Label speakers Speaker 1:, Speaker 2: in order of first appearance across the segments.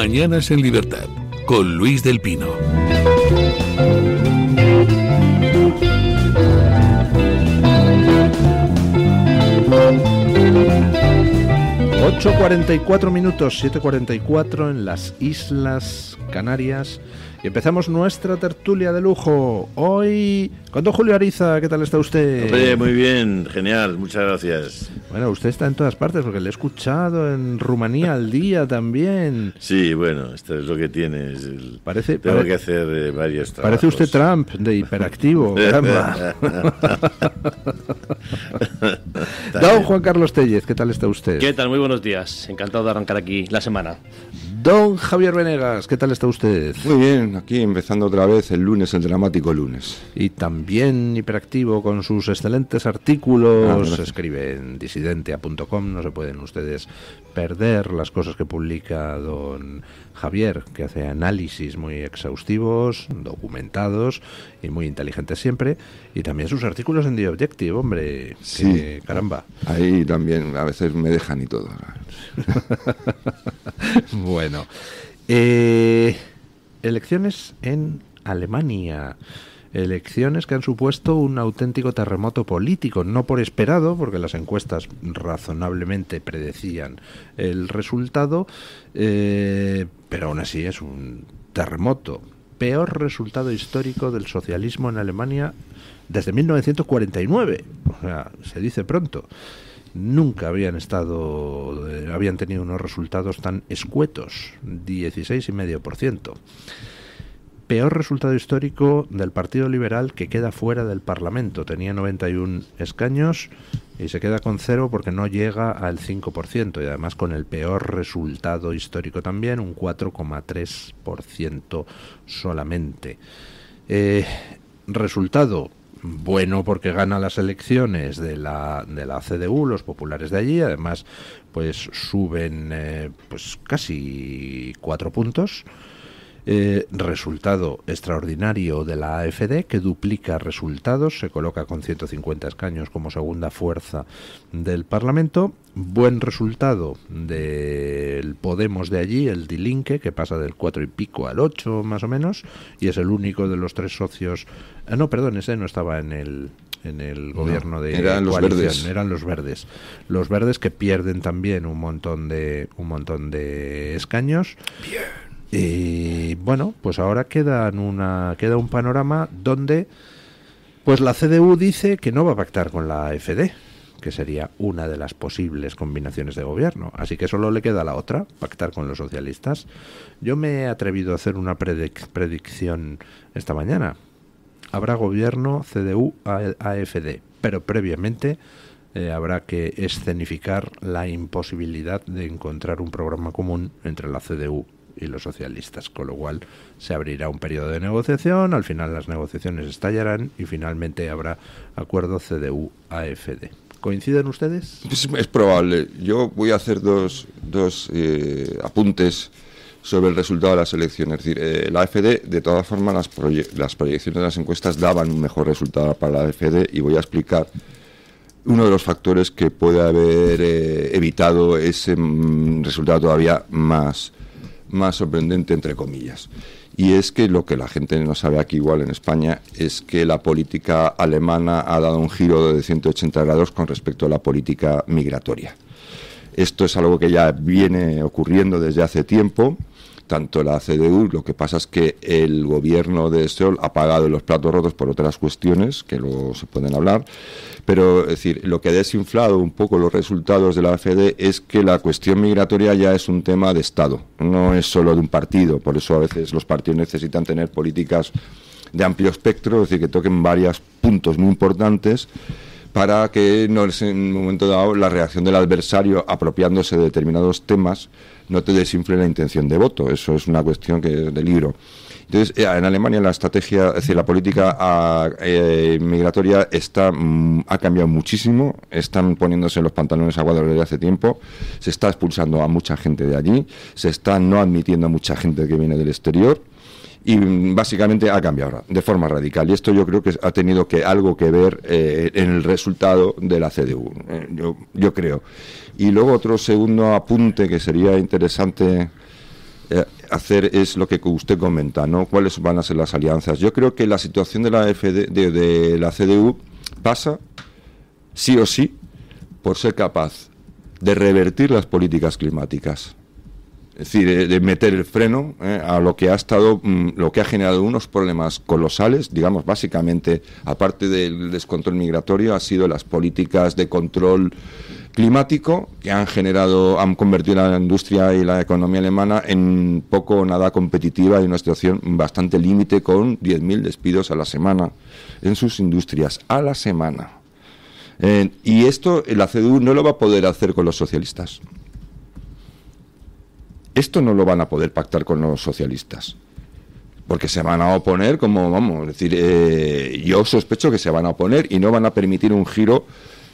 Speaker 1: Mañanas en Libertad, con Luis del Pino.
Speaker 2: Ocho 44 minutos, 7:44 en las Islas Canarias. Y empezamos nuestra tertulia de lujo. Hoy con don Julio Ariza. ¿Qué tal está usted?
Speaker 3: Hombre, muy bien, genial, muchas gracias.
Speaker 2: Bueno, usted está en todas partes porque le he escuchado en Rumanía al día también.
Speaker 3: Sí, bueno, esto es lo que tiene. Tengo que hacer varios trabajos.
Speaker 2: Parece usted Trump, de hiperactivo, caramba. Don Juan Carlos Tellez, ¿qué tal está usted?
Speaker 4: ¿Qué tal? Muy buenos días. Encantado de arrancar aquí la semana.
Speaker 2: Don Javier Venegas, ¿qué tal está usted?
Speaker 5: Muy bien, aquí empezando otra vez el lunes, el dramático lunes.
Speaker 2: Y también hiperactivo con sus excelentes artículos. Escribe en disidentia.com, no se pueden ustedes perder las cosas que publica don Javier, que hace análisis muy exhaustivos, documentados y muy inteligentes siempre. Y también sus artículos en The Objective, hombre,
Speaker 5: sí,
Speaker 2: que, caramba.
Speaker 5: Ahí también a veces me dejan y todo.
Speaker 2: Bueno, elecciones en Alemania. Elecciones que han supuesto un auténtico terremoto político, no por esperado, porque las encuestas razonablemente predecían el resultado, pero aún así es un terremoto. Peor resultado histórico del socialismo en Alemania desde 1949, o sea, se dice pronto. Nunca habían tenido unos resultados tan escuetos, 16,5%. Peor resultado histórico del Partido Liberal, que queda fuera del Parlamento. Tenía 91 escaños y se queda con 0 porque no llega al 5%, y además con el peor resultado histórico también, un 4,3% solamente. Resultado bueno porque gana las elecciones de la CDU, los populares de allí. Además, pues suben pues casi 4 puntos. Resultado extraordinario de la AfD, que duplica resultados, se coloca con 150 escaños como segunda fuerza del Parlamento. Buen resultado del Podemos de allí, el Die Linke, que pasa del 4 y pico al 8 más o menos, y es el único de los tres socios. No, perdón, ese no estaba en el gobierno de
Speaker 5: eran los verdes.
Speaker 2: Eran los verdes. Los verdes, que pierden también un montón de escaños. Bien. Y bueno, pues ahora queda un panorama donde pues la CDU dice que no va a pactar con la AfD, que sería una de las posibles combinaciones de gobierno, así que solo le queda la otra, pactar con los socialistas. Yo me he atrevido a hacer una predicción esta mañana. Habrá gobierno CDU-AfD, pero previamente habrá que escenificar la imposibilidad de encontrar un programa común entre la CDU y los socialistas, con lo cual se abrirá un periodo de negociación. Al final las negociaciones estallarán y finalmente habrá acuerdo CDU-AfD. ¿Coinciden ustedes?
Speaker 5: Es probable. Yo voy a hacer dos apuntes sobre el resultado de las elecciones. Es decir, la AfD, de todas formas, las proyecciones de las encuestas daban un mejor resultado para la AfD, y voy a explicar uno de los factores que puede haber evitado ese resultado todavía más sorprendente, entre comillas. Y es que lo que la gente no sabe aquí, igual en España, es que la política alemana ha dado un giro de 180 grados con respecto a la política migratoria. Esto es algo que ya viene ocurriendo desde hace tiempo. Tanto la CDU, lo que pasa es que el gobierno de Scholz ha pagado los platos rotos por otras cuestiones que luego se pueden hablar, pero es decir, lo que ha desinflado un poco los resultados de la AfD es que la cuestión migratoria ya es un tema de Estado, no es solo de un partido. Por eso a veces los partidos necesitan tener políticas de amplio espectro, es decir, que toquen varios puntos muy importantes, para que no es en un momento dado la reacción del adversario apropiándose de determinados temas no te desinfle la intención de voto. Eso es una cuestión que es de libro. Entonces, en Alemania la estrategia, es decir, la política migratoria ha cambiado muchísimo. Están poniéndose los pantalones a cuadros desde hace tiempo. Se está expulsando a mucha gente de allí. Se está no admitiendo a mucha gente que viene del exterior. Y básicamente ha cambiado de forma radical. Y esto yo creo que ha tenido algo que ver en el resultado de la CDU. Yo creo. Y luego otro segundo apunte que sería interesante hacer es lo que usted comenta, ¿no? ¿Cuáles van a ser las alianzas? Yo creo que la situación de la de la CDU pasa, sí o sí, por ser capaz de revertir las políticas climáticas. Es decir, de meter el freno a lo que ha estado, lo que ha generado unos problemas colosales, digamos, básicamente, aparte del descontrol migratorio, ha sido las políticas de control climático que han convertido a la industria y la economía alemana en poco o nada competitiva y una situación bastante límite, con 10.000 despidos a la semana en sus industrias, a la semana. Y esto la CDU no lo va a poder hacer con los socialistas. Esto no lo van a poder pactar con los socialistas, porque se van a oponer, es decir, yo sospecho que se van a oponer y no van a permitir un giro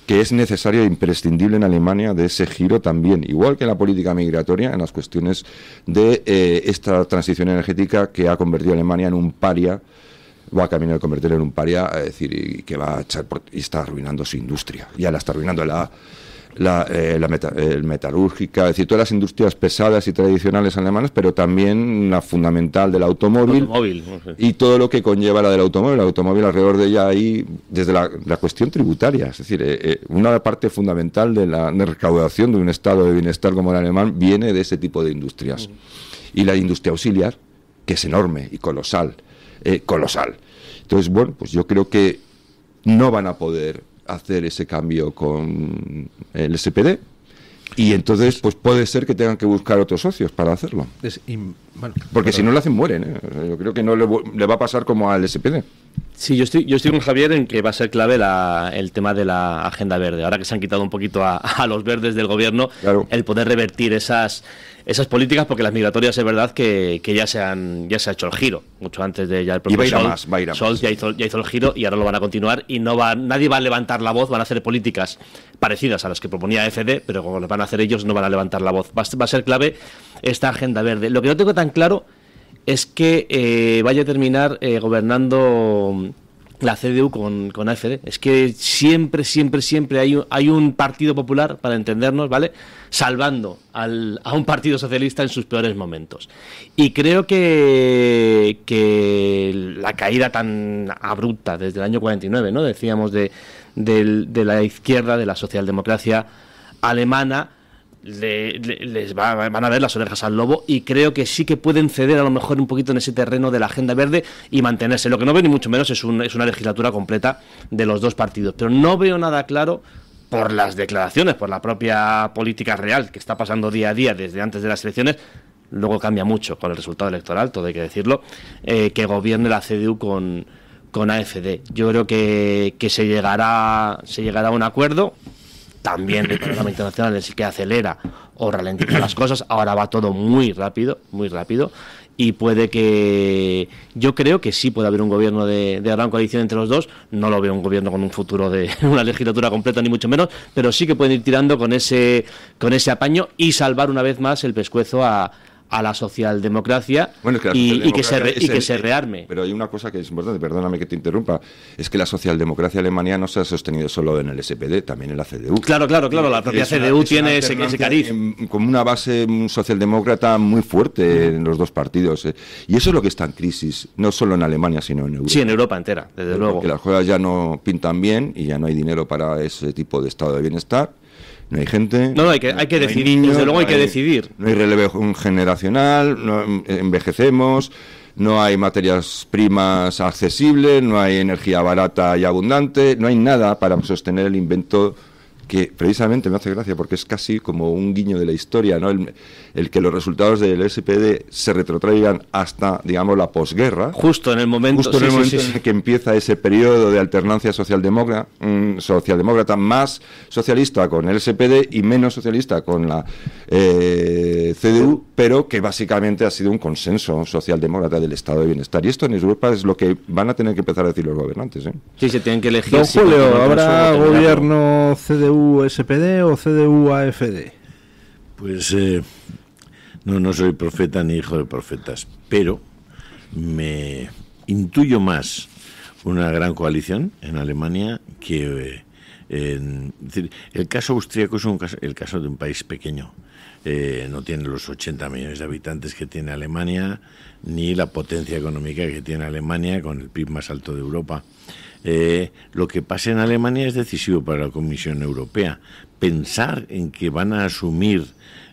Speaker 5: que es necesario e imprescindible en Alemania, de ese giro también, igual que en la política migratoria, en las cuestiones de esta transición energética que ha convertido a Alemania en un paria, va a caminar a convertirlo en un paria, es decir, y que va a echar y está arruinando su industria. Ya la está arruinando el metalúrgica, es decir, todas las industrias pesadas y tradicionales alemanas, pero también la fundamental del automóvil, y todo lo que conlleva la del automóvil. El automóvil, alrededor de ella hay, desde la cuestión tributaria, es decir, una parte fundamental de la recaudación de un estado de bienestar como el alemán viene de ese tipo de industrias. Y la industria auxiliar, que es enorme y colosal. Entonces, bueno, pues yo creo que no van a poder hacer ese cambio con el SPD, y entonces pues puede ser que tengan que buscar otros socios para hacerlo, porque si no lo hacen, mueren, Yo creo que no le va a pasar como al SPD.
Speaker 4: Sí, yo estoy con Javier en que va a ser clave el tema de la agenda verde. Ahora que se han quitado un poquito a los verdes del gobierno, claro, el poder revertir esas políticas, porque las migratorias es verdad que ya se ha hecho el giro, mucho antes de ya el propio Scholz ya hizo el giro, y ahora lo van a continuar, y nadie va a levantar la voz. Van a hacer políticas parecidas a las que proponía FD, pero como lo van a hacer ellos, no van a levantar la voz. Va a ser clave esta agenda verde. Lo que no tengo tan claro es que vaya a terminar gobernando la CDU con AfD. Es que siempre hay un Partido Popular, para entendernos, ¿vale?, salvando a un Partido Socialista en sus peores momentos. Y creo que la caída tan abrupta desde el año 49, ¿no?, decíamos, de la izquierda, de la socialdemocracia alemana, van a ver las orejas al lobo, y creo que sí que pueden ceder a lo mejor un poquito en ese terreno de la agenda verde y mantenerse. Lo que no veo ni mucho menos es una legislatura completa de los dos partidos, pero no veo nada claro, por las declaraciones, por la propia política real que está pasando día a día desde antes de las elecciones. Luego cambia mucho con el resultado electoral, todo hay que decirlo, que gobierne la CDU con AfD. Yo creo que se llegará a un acuerdo. También el programa internacional sí que acelera o ralentiza las cosas. Ahora va todo muy rápido, y yo creo que sí puede haber un gobierno de gran coalición entre los dos. No lo veo un gobierno con un futuro de una legislatura completa, ni mucho menos, pero sí que pueden ir tirando con ese apaño y salvar una vez más el pescuezo a la socialdemocracia, y que se rearme.
Speaker 5: Pero hay una cosa que es importante, perdóname que te interrumpa, es que la socialdemocracia alemana no se ha sostenido solo en el SPD, también en la CDU.
Speaker 4: Claro, la propia CDU tiene ese cariz.
Speaker 5: Como una base socialdemócrata muy fuerte en los dos partidos. Y eso es lo que está en crisis, no solo en Alemania, sino en Europa.
Speaker 4: Sí, en Europa entera, desde luego.
Speaker 5: Que las cosas ya no pintan bien y ya no hay dinero para ese tipo de estado de bienestar. No hay gente.
Speaker 4: Hay que decidir. Niños, desde luego hay que decidir.
Speaker 5: No hay relevo generacional, envejecemos, no hay materias primas accesibles, no hay energía barata y abundante, no hay nada para sostener el invento, que precisamente me hace gracia porque es casi como un guiño de la historia, ¿no? El que los resultados del SPD se retrotraigan hasta, digamos, la posguerra.
Speaker 4: Justo en el momento
Speaker 5: en que empieza ese periodo de alternancia socialdemócrata más socialista con el SPD y menos socialista con la CDU, pero que básicamente ha sido un consenso socialdemócrata del estado de bienestar. Y esto en Europa es lo que van a tener que empezar a decir los gobernantes, ¿eh?
Speaker 4: Sí, se tienen que elegir.
Speaker 2: Don Julio, ¿habrá gobierno CDU-SPD o CDU-AfD?
Speaker 3: Pues no soy profeta ni hijo de profetas, pero me intuyo más una gran coalición en Alemania que Es decir, el caso austríaco es el caso de un país pequeño. No tiene los 80 millones de habitantes que tiene Alemania, ni la potencia económica que tiene Alemania, con el PIB más alto de Europa. Lo que pasa en Alemania es decisivo para la Comisión Europea. Pensar en que van a asumir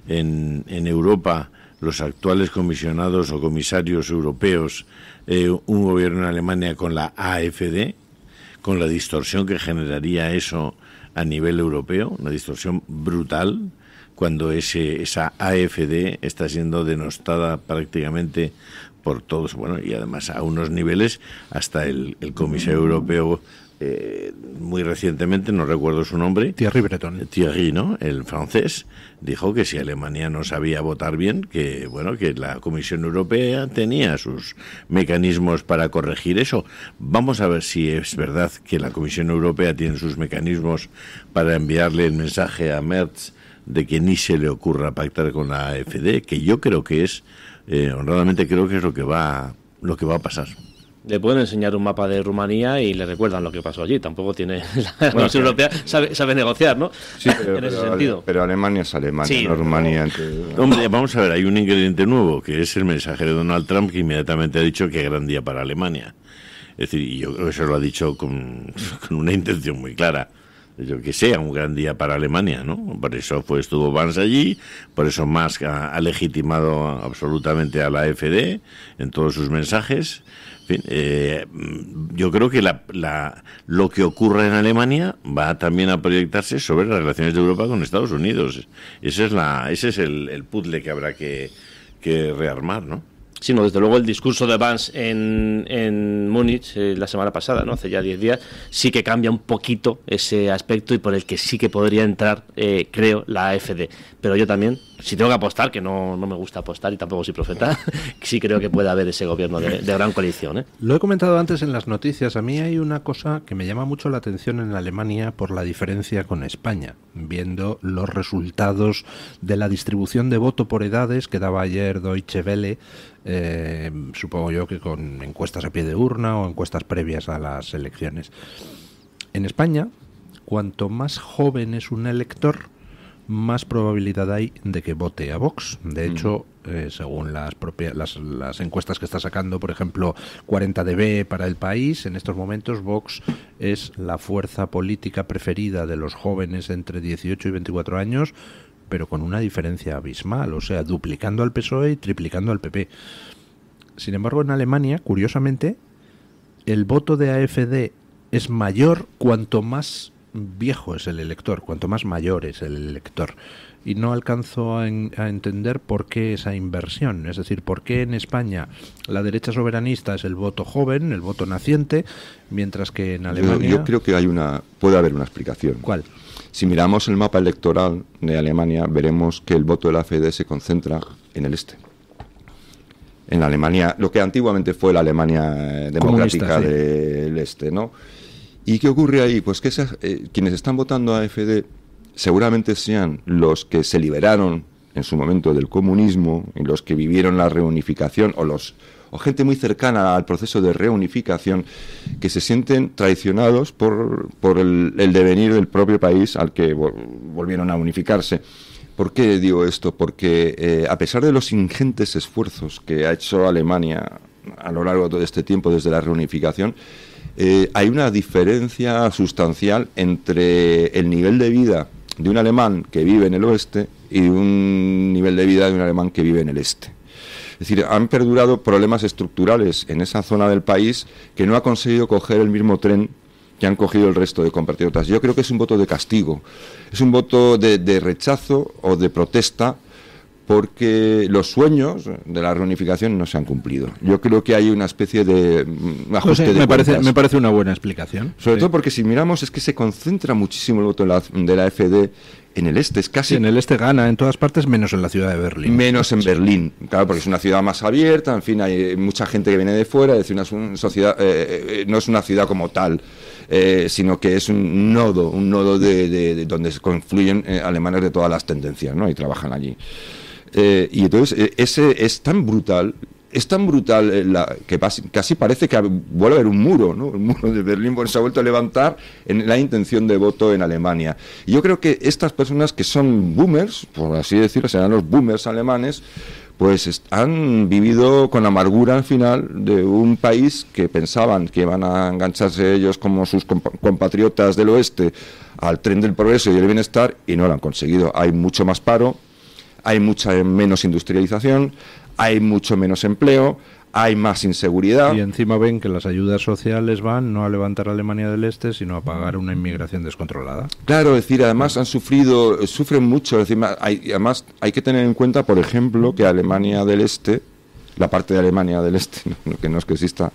Speaker 3: en Europa los actuales comisionados o comisarios europeos un gobierno en Alemania con la AfD, con la distorsión que generaría eso a nivel europeo, una distorsión brutal, cuando esa AfD está siendo denostada prácticamente por todos, bueno, y además a unos niveles, hasta el comisario europeo, muy recientemente, no recuerdo su nombre,
Speaker 2: Thierry Breton.
Speaker 3: Thierry, ¿no?, el francés, dijo que si Alemania no sabía votar bien, que bueno, que la Comisión Europea tenía sus mecanismos para corregir eso. Vamos a ver si es verdad que la Comisión Europea tiene sus mecanismos para enviarle el mensaje a Merz de que ni se le ocurra pactar con la AfD, que yo creo que es, honradamente creo que es lo que va a pasar.
Speaker 4: Le pueden enseñar un mapa de Rumanía y le recuerdan lo que pasó allí. Tampoco tiene la Comisión Europea sabe negociar, ¿no?
Speaker 5: Sí,
Speaker 4: en ese sentido.
Speaker 5: Pero Alemania es Alemania,
Speaker 4: sí,
Speaker 5: no Rumanía.
Speaker 3: Hombre, vamos a ver, hay un ingrediente nuevo, que es el mensaje de Donald Trump, que inmediatamente ha dicho que gran día para Alemania. Es decir, y yo creo que eso lo ha dicho con una intención muy clara. Yo que sea un gran día para Alemania, ¿no? Por eso estuvo Vance allí, por eso Musk ha legitimado absolutamente a la AfD en todos sus mensajes. En fin, yo creo que lo que ocurre en Alemania va también a proyectarse sobre las relaciones de Europa con Estados Unidos. Ese es el puzzle que habrá que rearmar, ¿no?
Speaker 4: Sí, no, desde luego el discurso de Vance en Múnich la semana pasada, ¿no?, hace ya 10 días, sí que cambia un poquito ese aspecto y por el que sí que podría entrar, creo, la AfD. Pero yo también, si tengo que apostar, que no me gusta apostar y tampoco soy profeta, sí creo que puede haber ese gobierno de gran coalición, ¿eh?
Speaker 2: Lo he comentado antes en las noticias. A mí hay una cosa que me llama mucho la atención en Alemania por la diferencia con España, viendo los resultados de la distribución de voto por edades que daba ayer Deutsche Welle. Supongo yo que con encuestas a pie de urna o encuestas previas a las elecciones. En España, cuanto más joven es un elector, más probabilidad hay de que vote a Vox. De hecho, según las encuestas que está sacando, por ejemplo, 40DB para El País, en estos momentos Vox es la fuerza política preferida de los jóvenes entre 18 y 24 años, pero con una diferencia abismal, o sea, duplicando al PSOE y triplicando al PP. Sin embargo, en Alemania, curiosamente, el voto de AfD es mayor cuanto más viejo es el elector, cuanto más mayor es el elector. Y no alcanzo a entender por qué esa inversión, es decir, por qué en España la derecha soberanista es el voto joven, el voto naciente, mientras que en Alemania...
Speaker 5: Yo creo que puede haber una explicación.
Speaker 2: ¿Cuál?
Speaker 5: Si miramos el mapa electoral de Alemania, veremos que el voto de la AfD se concentra en el este. En la Alemania, lo que antiguamente fue la Alemania democrática
Speaker 2: comunista, sí,
Speaker 5: del este, ¿no? ¿Y qué ocurre ahí? Pues que quienes están votando a AfD seguramente sean los que se liberaron en su momento del comunismo y los que vivieron la reunificación o gente muy cercana al proceso de reunificación, que se sienten traicionados por el devenir del propio país al que volvieron a unificarse. ¿Por qué digo esto? Porque a pesar de los ingentes esfuerzos que ha hecho Alemania a lo largo de todo este tiempo desde la reunificación, hay una diferencia sustancial entre el nivel de vida de un alemán que vive en el oeste y un nivel de vida de un alemán que vive en el este. Es decir, han perdurado problemas estructurales en esa zona del país que no ha conseguido coger el mismo tren que han cogido el resto de compatriotas. Yo creo que es un voto de castigo, es un voto de rechazo o de protesta porque los sueños de la reunificación no se han cumplido. Yo creo que hay una especie de ajuste de cuentas.
Speaker 2: Me parece una buena explicación.
Speaker 5: Sobre todo porque si miramos es que se concentra muchísimo el voto de la AfD en el este. Es casi...
Speaker 2: Sí, en el este gana en todas partes, menos en la ciudad de Berlín.
Speaker 5: Menos en Berlín, claro, porque es una ciudad más abierta, en fin, hay mucha gente que viene de fuera, es decir, una sociedad, no es una ciudad como tal, sino que es un nodo de donde se confluyen alemanes de todas las tendencias, ¿no? Y trabajan allí. Y entonces ese es tan brutal es tan brutal que casi parece que vuelve a haber un muro, ¿no? El muro de Berlín se ha vuelto a levantar en la intención de voto en Alemania. Y yo creo que estas personas que son boomers, por así decirlo, serán los boomers alemanes, pues han vivido con amargura al final de un país que pensaban que iban a engancharse ellos como sus compatriotas del oeste al tren del progreso y del bienestar, y no lo han conseguido. Hay mucho más paro, hay mucha menos industrialización, hay mucho menos empleo, hay más inseguridad.
Speaker 2: Y encima ven que las ayudas sociales van no a levantar a Alemania del Este, sino a pagar una inmigración descontrolada.
Speaker 5: Claro, es decir, además sufren mucho. Es decir, además hay que tener en cuenta, por ejemplo, que Alemania del Este, la parte de Alemania del Este, que no es que exista,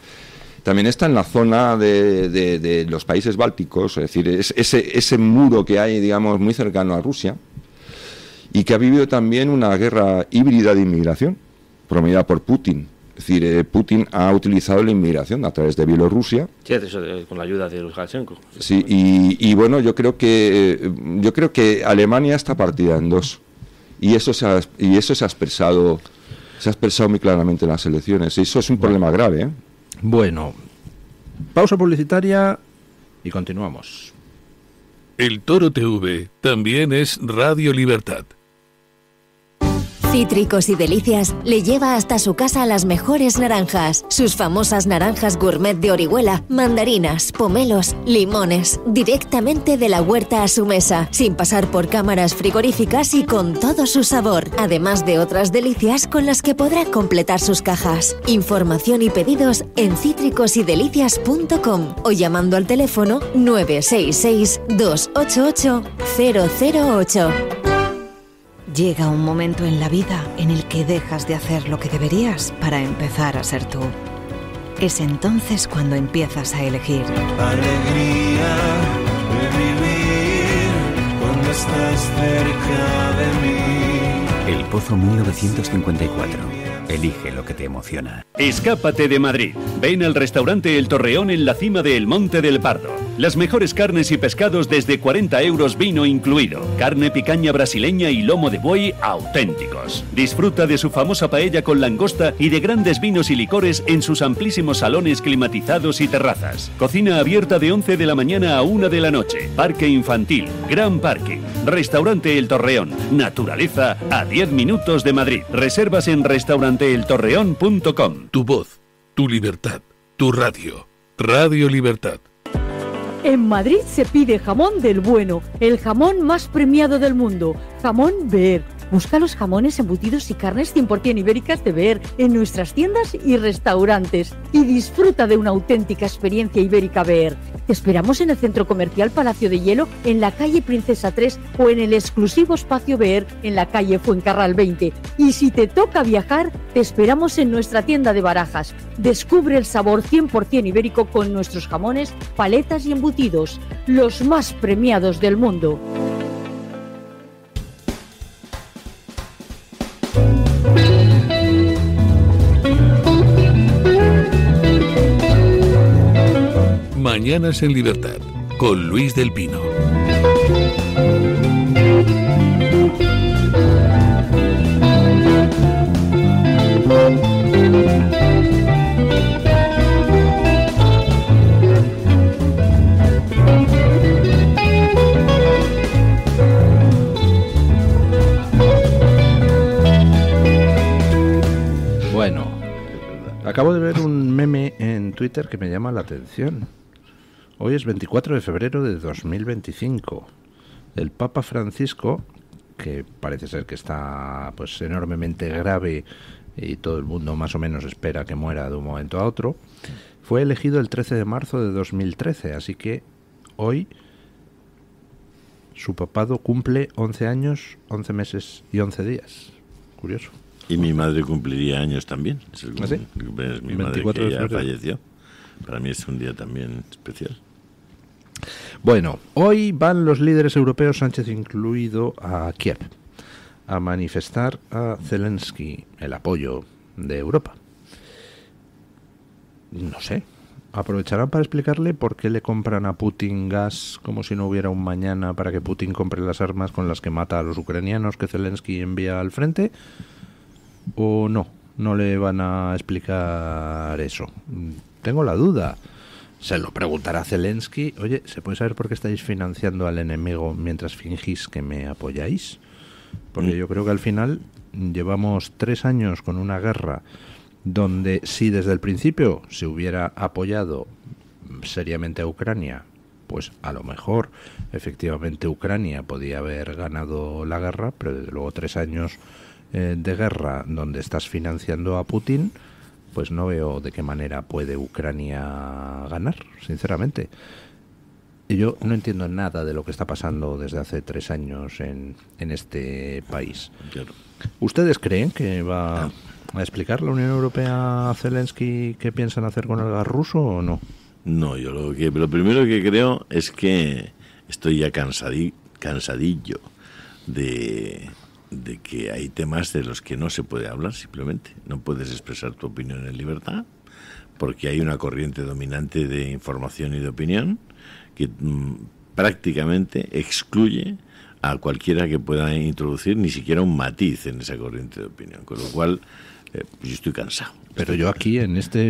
Speaker 5: también está en la zona de los países bálticos, es decir, ese muro que hay, digamos, muy cercano a Rusia, y que ha vivido también una guerra híbrida de inmigración, promovida por Putin. Es decir, Putin ha utilizado la inmigración a través de Bielorrusia.
Speaker 4: Sí, eso, con la ayuda de Lukashenko.
Speaker 5: Sí, y bueno, yo creo que Alemania está partida en dos. Y eso se ha expresado muy claramente en las elecciones. Y eso es un problema grave, ¿eh?
Speaker 2: Bueno, pausa publicitaria y continuamos.
Speaker 1: El Toro TV también es Radio Libertad.
Speaker 6: Cítricos y Delicias le lleva hasta su casa las mejores naranjas, sus famosas naranjas gourmet de Orihuela, mandarinas, pomelos, limones, directamente de la huerta a su mesa, sin pasar por cámaras frigoríficas y con todo su sabor, además de otras delicias con las que podrá completar sus cajas. Información y pedidos en cítricosydelicias.com o llamando al teléfono 966 288 008.
Speaker 7: Llega un momento en la vida en el que dejas de hacer lo que deberías para empezar a ser tú. Es entonces cuando empiezas a elegir.
Speaker 8: Alegría de vivir cuando estás cerca de mí.
Speaker 9: El Pozo 1954. Elige lo que te emociona.
Speaker 10: Escápate de Madrid. Ven al restaurante El Torreón en la cima del Monte del Pardo. Las mejores carnes y pescados desde 40 euros, vino incluido. Carne picaña brasileña y lomo de buey auténticos. Disfruta de su famosa paella con langosta y de grandes vinos y licores en sus amplísimos salones climatizados y terrazas. Cocina abierta de 11 de la mañana a 1 de la noche. Parque infantil, gran parking. Restaurante El Torreón. Naturaleza a 10 minutos de Madrid. Reservas en restauranteeltorreón.com.
Speaker 1: Tu voz, tu libertad, tu radio. Radio Libertad.
Speaker 11: En Madrid se pide jamón del bueno, el jamón más premiado del mundo, Jamón Beer. Busca los jamones, embutidos y carnes 100% ibéricas de Beer en nuestras tiendas y restaurantes y disfruta de una auténtica experiencia ibérica Beer. Te esperamos en el Centro Comercial Palacio de Hielo, en la calle Princesa 3 o en el exclusivo espacio Beer en la calle Fuencarral 20. Y si te toca viajar, te esperamos en nuestra tienda de Barajas. Descubre el sabor 100% ibérico con nuestros jamones, paletas y embutidos, los más premiados del mundo.
Speaker 1: Mañanas en Libertad, con Luis del Pino.
Speaker 2: Bueno, acabo de ver un meme en Twitter que me llama la atención. Hoy es 24 de febrero de 2025. El Papa Francisco, que parece ser que está pues enormemente grave y todo el mundo más o menos espera que muera de un momento a otro, fue elegido el 13 de marzo de 2013, así que hoy su papado cumple 11 años, 11 meses y 11 días. Curioso.
Speaker 3: Y mi madre cumpliría años también. Es el
Speaker 2: ¿Ah, sí?
Speaker 3: cumpleaños de mi madre, que ya falleció. Para mí es un día también especial.
Speaker 2: Bueno, hoy van los líderes europeos, Sánchez incluido, a Kiev a manifestar a Zelensky el apoyo de Europa. No sé, aprovecharán para explicarle por qué le compran a Putin gas como si no hubiera un mañana para que Putin compre las armas con las que mata a los ucranianos que Zelensky envía al frente, o no. no le van a explicar eso? Tengo la duda. Se lo preguntará Zelensky. Oye, ¿se puede saber por qué estáis financiando al enemigo mientras fingís que me apoyáis? Porque yo creo que al final llevamos 3 años con una guerra donde si desde el principio se hubiera apoyado seriamente a Ucrania, pues a lo mejor efectivamente Ucrania podía haber ganado la guerra, pero desde luego 3 años de guerra donde estás financiando a Putin, pues no veo de qué manera puede Ucrania ganar, sinceramente. Y yo no entiendo nada de lo que está pasando desde hace 3 años en este país.
Speaker 3: Claro.
Speaker 2: ¿Ustedes creen que va a explicar la Unión Europea a Zelensky qué piensan hacer con el gas ruso o no?
Speaker 3: No, yo lo primero que creo es que estoy ya cansadillo de que hay temas de los que no se puede hablar simplemente. No puedes expresar tu opinión en libertad porque hay una corriente dominante de información y de opinión que prácticamente excluye a cualquiera que pueda introducir ni siquiera un matiz en esa corriente de opinión. Con lo cual, yo estoy cansado.
Speaker 2: Pero yo aquí en estos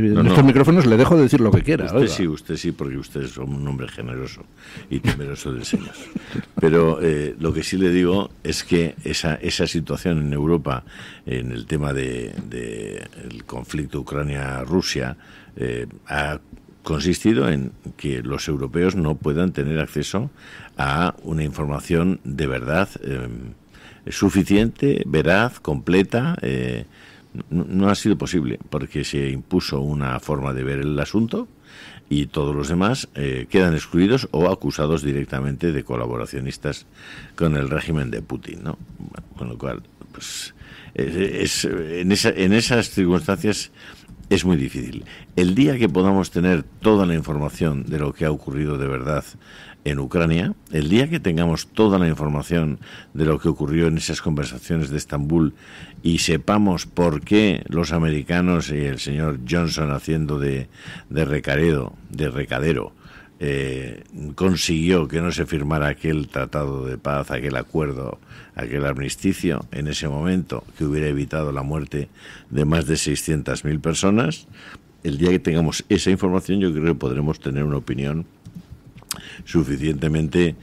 Speaker 2: micrófonos le dejo de decir lo que quiera.
Speaker 3: Usted sí, porque usted es un hombre generoso y temeroso del Señor. Pero lo que sí le digo es que esa situación en Europa, en el tema el conflicto Ucrania-Rusia, ha consistido en que los europeos no puedan tener acceso a una información de verdad suficiente, veraz, completa. No ha sido posible porque se impuso una forma de ver el asunto y todos los demás quedan excluidos o acusados directamente de colaboracionistas con el régimen de Putin, ¿no? Bueno, con lo cual, pues en esas circunstancias es muy difícil. El día que podamos tener toda la información de lo que ha ocurrido de verdad en Ucrania, el día que tengamos toda la información de lo que ocurrió en esas conversaciones de Estambul y sepamos por qué los americanos y el señor Johnson haciendo de recadero, consiguió que no se firmara aquel tratado de paz, aquel acuerdo, aquel armisticio en ese momento que hubiera evitado la muerte de más de 600.000 personas, el día que tengamos esa información yo creo que podremos tener una opinión suficientemente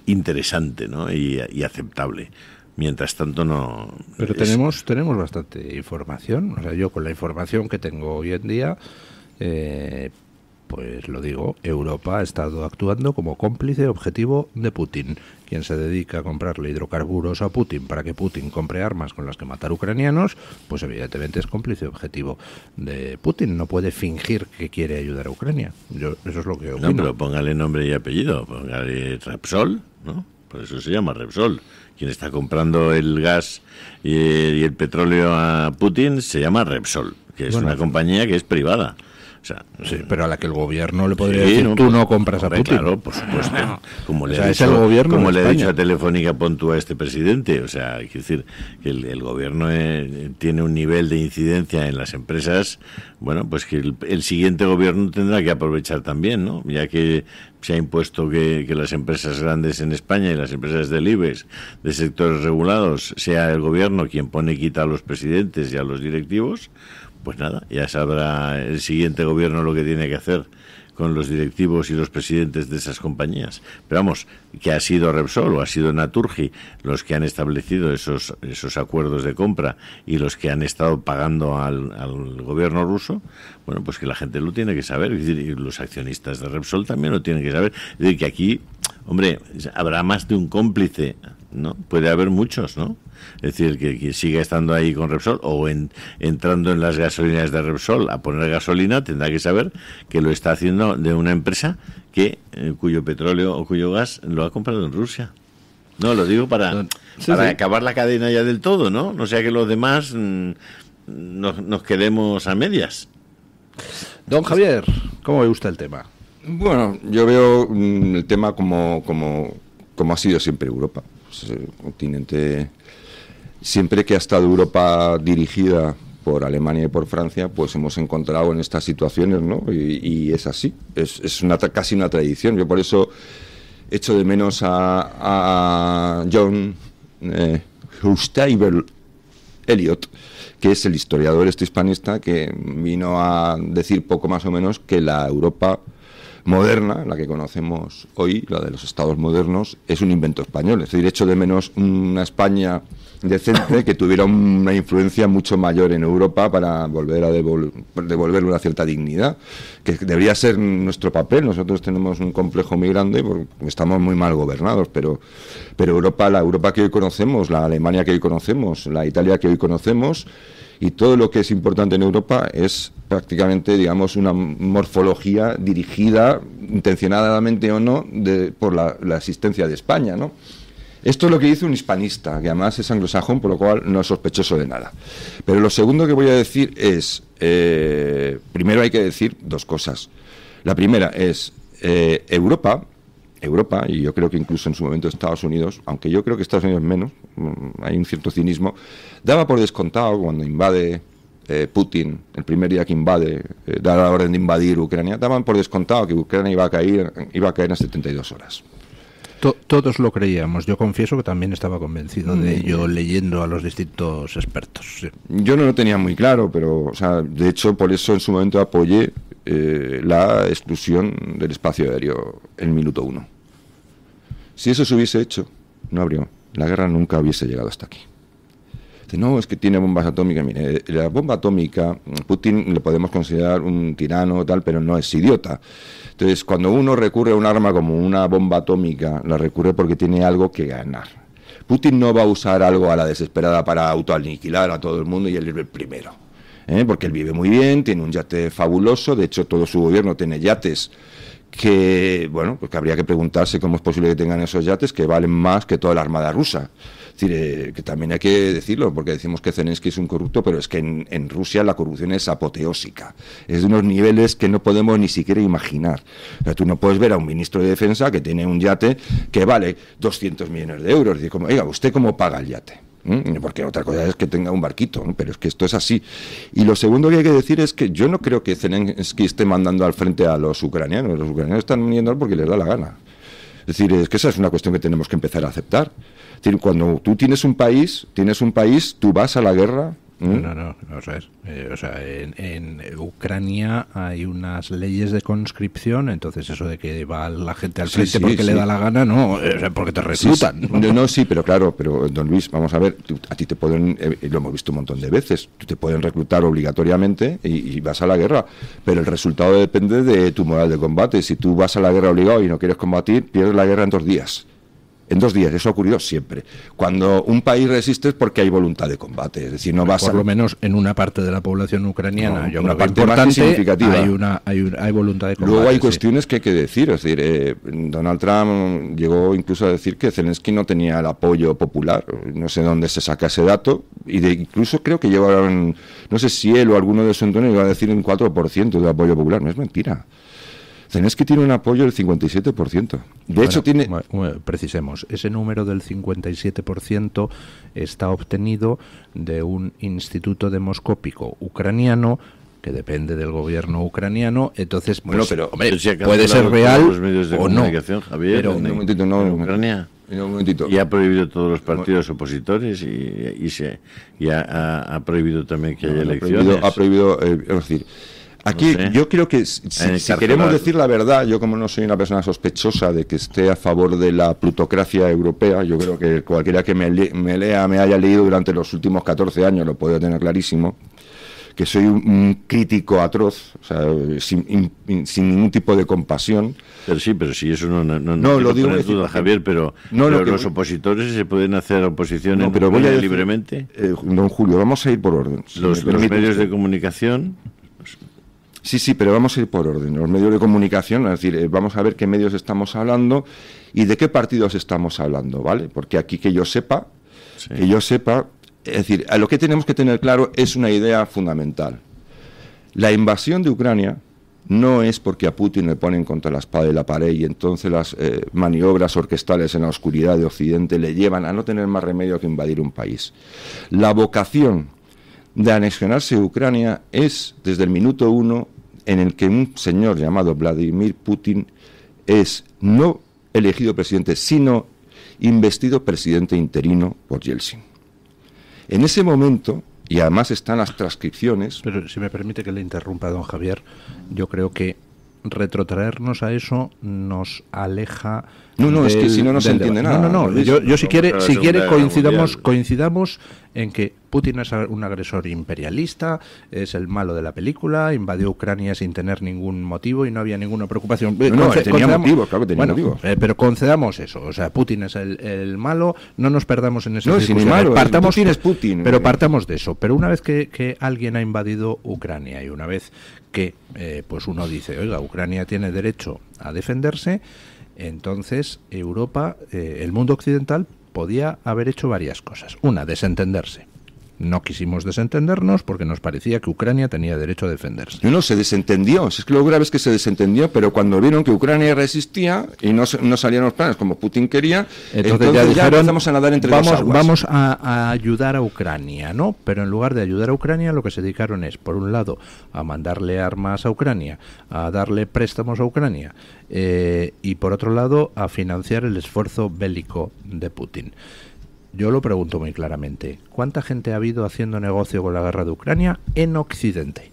Speaker 3: interesante, ¿no? y aceptable. Mientras tanto no.
Speaker 2: Pero tenemos bastante información. O sea, yo con la información que tengo hoy en día, pues lo digo, Europa ha estado actuando como cómplice objetivo de Putin. Quien se dedica a comprarle hidrocarburos a Putin para que Putin compre armas con las que matar ucranianos, pues evidentemente es cómplice objetivo de Putin. No puede fingir que quiere ayudar a Ucrania. Eso es lo que opino.
Speaker 3: No, pero póngale nombre y apellido. Póngale Repsol, ¿no? Por eso se llama Repsol. Quien está comprando el gas y el petróleo a Putin se llama Repsol, que es una compañía que es privada. O sea,
Speaker 2: sí, pero a la que el gobierno le podría decir, tú no compras a Putin.
Speaker 3: Claro, por supuesto. Como le he dicho a Telefónica, pon tú a este presidente. O sea, hay que decir que el gobierno tiene un nivel de incidencia en las empresas, bueno, pues que el siguiente gobierno tendrá que aprovechar también, ¿no? Ya que se ha impuesto que las empresas grandes en España y las empresas del IBEX, de sectores regulados, sea el gobierno quien pone y quita a los presidentes y a los directivos. Pues nada, ya sabrá el siguiente gobierno lo que tiene que hacer con los directivos y los presidentes de esas compañías. Pero vamos, que ha sido Repsol o ha sido Naturgy los que han establecido esos acuerdos de compra y los que han estado pagando al gobierno ruso, bueno, pues que la gente lo tiene que saber. Es decir, y los accionistas de Repsol también lo tienen que saber. Es decir, que aquí, hombre, habrá más de un cómplice, ¿no? Puede haber muchos, ¿no? Es decir, que siga estando ahí con Repsol o entrando en las gasolineras de Repsol a poner gasolina, tendrá que saber que lo está haciendo de una empresa cuyo petróleo o cuyo gas lo ha comprado en Rusia. No, lo digo para acabar la cadena ya del todo, ¿no? No sea que los demás nos quedemos a medias.
Speaker 2: Don Javier, ¿cómo ve usted el tema?
Speaker 5: Bueno, yo veo el tema como ha sido siempre Europa. Pues el continente, siempre que ha estado Europa dirigida por Alemania y por Francia, pues hemos encontrado en estas situaciones, ¿no? Y es así, es casi una tradición. Yo por eso echo de menos a John Steinberg, Eliot, que es el historiador hispanista que vino a decir poco más o menos que la Europa moderna, la que conocemos hoy, la de los estados modernos, es un invento español. Es decir, echo de menos una España decente que tuviera una influencia mucho mayor en Europa para volver a devolverle una cierta dignidad, que debería ser nuestro papel. Nosotros tenemos un complejo muy grande porque estamos muy mal gobernados, pero Europa, la Europa que hoy conocemos, la Alemania que hoy conocemos, la Italia que hoy conocemos, y todo lo que es importante en Europa es prácticamente, digamos, una morfología dirigida, intencionadamente o no, por la existencia de España, ¿no? Esto es lo que dice un hispanista, que además es anglosajón, por lo cual no es sospechoso de nada. Pero lo segundo que voy a decir es, primero hay que decir dos cosas. La primera es, Europa, y yo creo que incluso en su momento Estados Unidos, aunque yo creo que Estados Unidos menos, hay un cierto cinismo, daba por descontado cuando invade Putin, el primer día que invade, da la orden de invadir Ucrania, daban por descontado que Ucrania iba a caer en 72 horas.
Speaker 2: Todos lo creíamos. Yo confieso que también estaba convencido de ello leyendo a los distintos expertos. Sí.
Speaker 5: Yo no lo tenía muy claro, pero, o sea, de hecho, por eso en su momento apoyé la exclusión del espacio aéreo en minuto 1. Si eso se hubiese hecho, no habría, la guerra nunca hubiese llegado hasta aquí. No, es que tiene bombas atómicas. Mire, la bomba atómica, Putin le podemos considerar un tirano tal, pero no es idiota. Entonces, cuando uno recurre a un arma como una bomba atómica, la recurre porque tiene algo que ganar. Putin no va a usar algo a la desesperada para autoaniquilar a todo el mundo y él es el primero. Porque él vive muy bien, tiene un yate fabuloso, de hecho todo su gobierno tiene yates que, bueno, pues que habría que preguntarse cómo es posible que tengan esos yates que valen más que toda la armada rusa. Es decir, que también hay que decirlo, porque decimos que Zelensky es un corrupto, pero es que en Rusia la corrupción es apoteósica. Es de unos niveles que no podemos ni siquiera imaginar. O sea, tú no puedes ver a un ministro de Defensa que tiene un yate que vale 200 millones de euros. Es decir, como, oiga, ¿usted cómo paga el yate? Porque otra cosa es que tenga un barquito, ¿no? Pero es que esto es así. Y lo segundo que hay que decir es que yo no creo que Zelensky esté mandando al frente a los ucranianos. Los ucranianos están yendo porque les da la gana. Es decir, es que esa es una cuestión que tenemos que empezar a aceptar. Es decir, cuando tú tienes un país, tú vas a la guerra.
Speaker 2: No, o sea, en Ucrania hay unas leyes de conscripción, entonces eso de que va la gente al frente porque le da la gana, no, o sea, porque te reclutan.
Speaker 5: Sí, pero claro, pero don Luis, vamos a ver, a ti te pueden, lo hemos visto un montón de veces, te pueden reclutar obligatoriamente y vas a la guerra, pero el resultado depende de tu moral de combate. Si tú vas a la guerra obligado y no quieres combatir, pierdes la guerra en 2 días. En 2 días, eso ha ocurrido siempre. Cuando un país resiste es porque hay voluntad de combate, es decir, no vas
Speaker 2: por lo menos en una parte de la población ucraniana, yo
Speaker 5: una
Speaker 2: creo
Speaker 5: parte más significativa.
Speaker 2: Hay voluntad de combate.
Speaker 5: Luego hay cuestiones que hay que decir, es decir, Donald Trump llegó incluso a decir que Zelensky no tenía el apoyo popular, no sé dónde se saca ese dato, y incluso creo que llevaron, no sé si él o alguno de su entorno iba a decir un 4% de apoyo popular, no es mentira. Zelensky tiene un apoyo del 57%. De hecho, tiene...
Speaker 2: Precisemos, ese número del 57% está obtenido de un instituto demoscópico ucraniano que depende del gobierno ucraniano, entonces, pues,
Speaker 3: bueno, pero
Speaker 2: hombre, puede ser real los medios de o no.
Speaker 3: Javier, pero un momentito, no, en Ucrania. Un momentito. Y ha prohibido todos los partidos opositores y ha prohibido también que haya elecciones.
Speaker 5: Ha prohibido, es decir... Aquí yo creo que si queremos decir la verdad, yo como no soy una persona sospechosa de que esté a favor de la plutocracia europea, yo creo que cualquiera que me haya leído durante los últimos 14 años lo puede tener clarísimo, que soy un crítico atroz, o sea, sin ningún tipo de compasión.
Speaker 3: Pero sí, eso no lo digo en duda, Javier, pero los opositores se pueden hacer oposición libremente.
Speaker 5: Don Julio, vamos a ir por orden.
Speaker 3: Los medios de comunicación...
Speaker 5: Sí, pero vamos a ir por orden. Los medios de comunicación, es decir, vamos a ver qué medios estamos hablando y de qué partidos estamos hablando, ¿vale? Porque aquí que yo sepa, es decir, a lo que tenemos que tener claro es una idea fundamental. La invasión de Ucrania no es porque a Putin le ponen contra la espada y la pared y entonces las maniobras orquestales en la oscuridad de Occidente le llevan a no tener más remedio que invadir un país. La vocación de anexionarse a Ucrania es desde el minuto 1 en el que un señor llamado Vladimir Putin es no elegido presidente, sino investido presidente interino por Yeltsin. En ese momento, y además están las transcripciones...
Speaker 2: Pero si me permite que le interrumpa, don Javier, yo creo que retrotraernos a eso nos aleja...
Speaker 5: No, es que si no se entiende nada.
Speaker 2: No, yo si quiere coincidamos en que Putin es un agresor imperialista, es el malo de la película, invadió Ucrania sin tener ningún motivo y no había ninguna preocupación.
Speaker 5: Tenía motivo, claro que tenía motivo.
Speaker 2: Pero concedamos eso, o sea, Putin es el malo, no nos perdamos en esa discusión.
Speaker 5: No, es malo, Putin es Putin.
Speaker 2: Pero partamos de eso. Pero una vez que alguien ha invadido Ucrania y una vez que pues uno dice, oiga, Ucrania tiene derecho a defenderse, entonces Europa, el mundo occidental, podía haber hecho varias cosas. Una, desentenderse. No quisimos desentendernos porque nos parecía que Ucrania tenía derecho a defenderse.
Speaker 5: No, se desentendió. Es que lo grave es que se desentendió, pero cuando vieron que Ucrania resistía y no salían los planes como Putin quería, entonces ya dijeron, empezamos a nadar entre dos aguas.
Speaker 2: Vamos a ayudar a Ucrania, ¿no? Pero en lugar de ayudar a Ucrania, lo que se dedicaron es, por un lado, a mandarle armas a Ucrania, a darle préstamos a Ucrania, y por otro lado, a financiar el esfuerzo bélico de Putin. Yo lo pregunto muy claramente. ¿Cuánta gente ha habido haciendo negocio con la guerra de Ucrania en Occidente?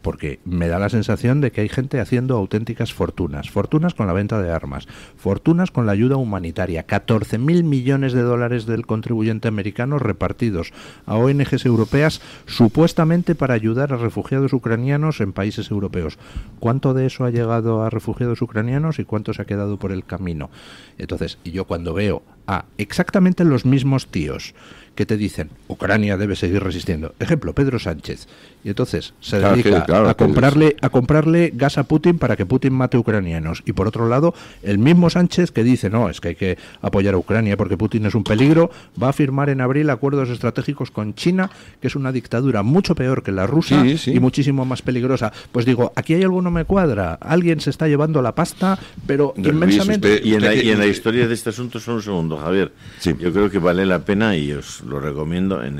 Speaker 2: Porque me da la sensación de que hay gente haciendo auténticas fortunas con la venta de armas, fortunas con la ayuda humanitaria, 14.000 millones de dólares del contribuyente americano repartidos a ONGs europeas supuestamente para ayudar a refugiados ucranianos en países europeos. ¿Cuánto de eso ha llegado a refugiados ucranianos y cuánto se ha quedado por el camino? Entonces, y yo cuando veo a exactamente los mismos tíos que te dicen Ucrania debe seguir resistiendo, ejemplo, Pedro Sánchez, y entonces se dedica a comprarle gas a Putin para que Putin mate ucranianos, y por otro lado el mismo Sánchez que dice no, es que hay que apoyar a Ucrania porque Putin es un peligro, va a firmar en abril acuerdos estratégicos con China, que es una dictadura mucho peor que la rusa y muchísimo más peligrosa. Pues digo, aquí hay algo no me cuadra, alguien se está llevando la pasta, pero inmensamente.
Speaker 3: Y en la historia de este asunto, solo un segundo, Javier, yo creo que vale la pena, y os lo recomiendo, en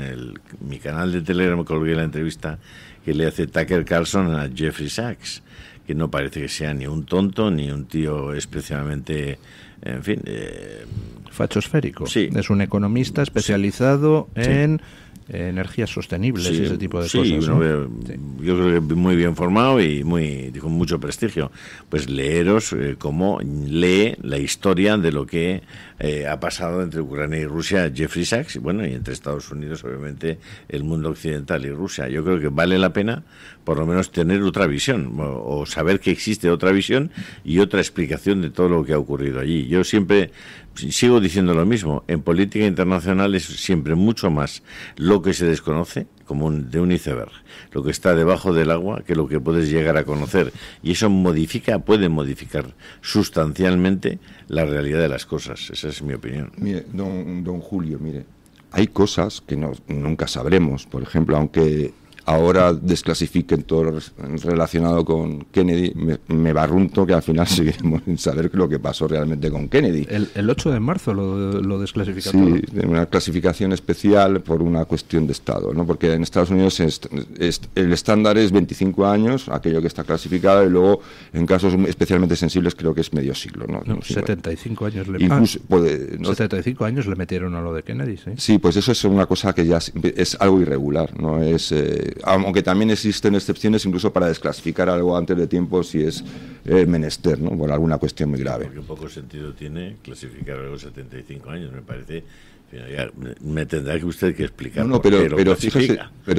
Speaker 3: mi canal de Telegram colgué la entrevista que le hace Tucker Carlson a Jeffrey Sachs, que no parece que sea ni un tonto ni un tío especialmente, en fin,
Speaker 2: fachosférico.
Speaker 3: Sí.
Speaker 2: Es un economista especializado en energías sostenibles y ese tipo de cosas. ¿no?
Speaker 3: Yo creo que muy bien formado y con mucho prestigio. Pues leeros cómo lee la historia de lo que ha pasado entre Ucrania y Rusia, Jeffrey Sachs, y entre Estados Unidos, obviamente, el mundo occidental y Rusia. Yo creo que vale la pena, por lo menos, tener otra visión, o saber que existe otra visión y otra explicación de todo lo que ha ocurrido allí. Yo siempre sigo diciendo lo mismo. En política internacional es siempre mucho más lo que se desconoce, como de un iceberg, lo que está debajo del agua, que lo que puedes llegar a conocer. Y eso puede modificar sustancialmente la realidad de las cosas. Esa es mi opinión.
Speaker 5: Mire, don Julio, hay cosas que nunca sabremos. Por ejemplo, aunque ahora desclasifiquen todo relacionado con Kennedy, me barrunto que al final seguiremos sin saber lo que pasó realmente con Kennedy.
Speaker 2: El 8 de marzo lo desclasificaron.
Speaker 5: Sí, de una clasificación especial por una cuestión de Estado, ¿no? Porque en Estados Unidos el estándar es 25 años, aquello que está clasificado, y luego en casos especialmente sensibles creo que es medio siglo, ¿no?
Speaker 2: 75 años le 75 años le metieron a lo de Kennedy, ¿sí?
Speaker 5: Sí, pues eso es una cosa que ya es algo irregular, no es... aunque también existen excepciones incluso para desclasificar algo antes de tiempo si es menester, ¿no? Por alguna cuestión muy grave.
Speaker 3: Porque poco sentido tiene clasificar algo 75 años, me parece. Ya, me tendrá que usted que explicar.
Speaker 5: Pero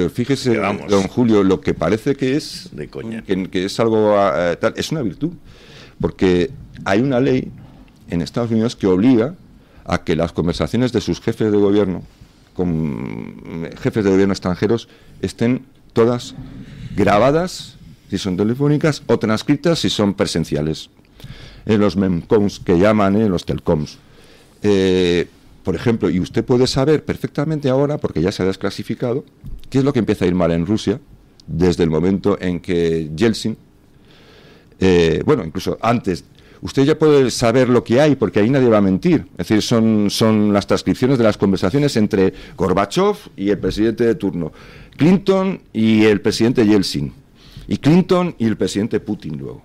Speaker 5: fíjese, don Julio, lo que parece que es
Speaker 3: de coña,
Speaker 5: que es algo tal, es una virtud, porque hay una ley en Estados Unidos que obliga a que las conversaciones de sus jefes de gobierno con jefes de gobierno extranjeros estén todas grabadas si son telefónicas o transcritas si son presenciales, en los memcoms que llaman, los telcoms, por ejemplo. Y usted puede saber perfectamente ahora, porque ya se ha desclasificado, qué es lo que empieza a ir mal en Rusia desde el momento en que Yeltsin, incluso antes. Usted ya puede saber lo que hay, porque ahí nadie va a mentir. Es decir, son las transcripciones de las conversaciones entre Gorbachev y el presidente de turno, Clinton y el presidente Yeltsin, y Clinton y el presidente Putin luego.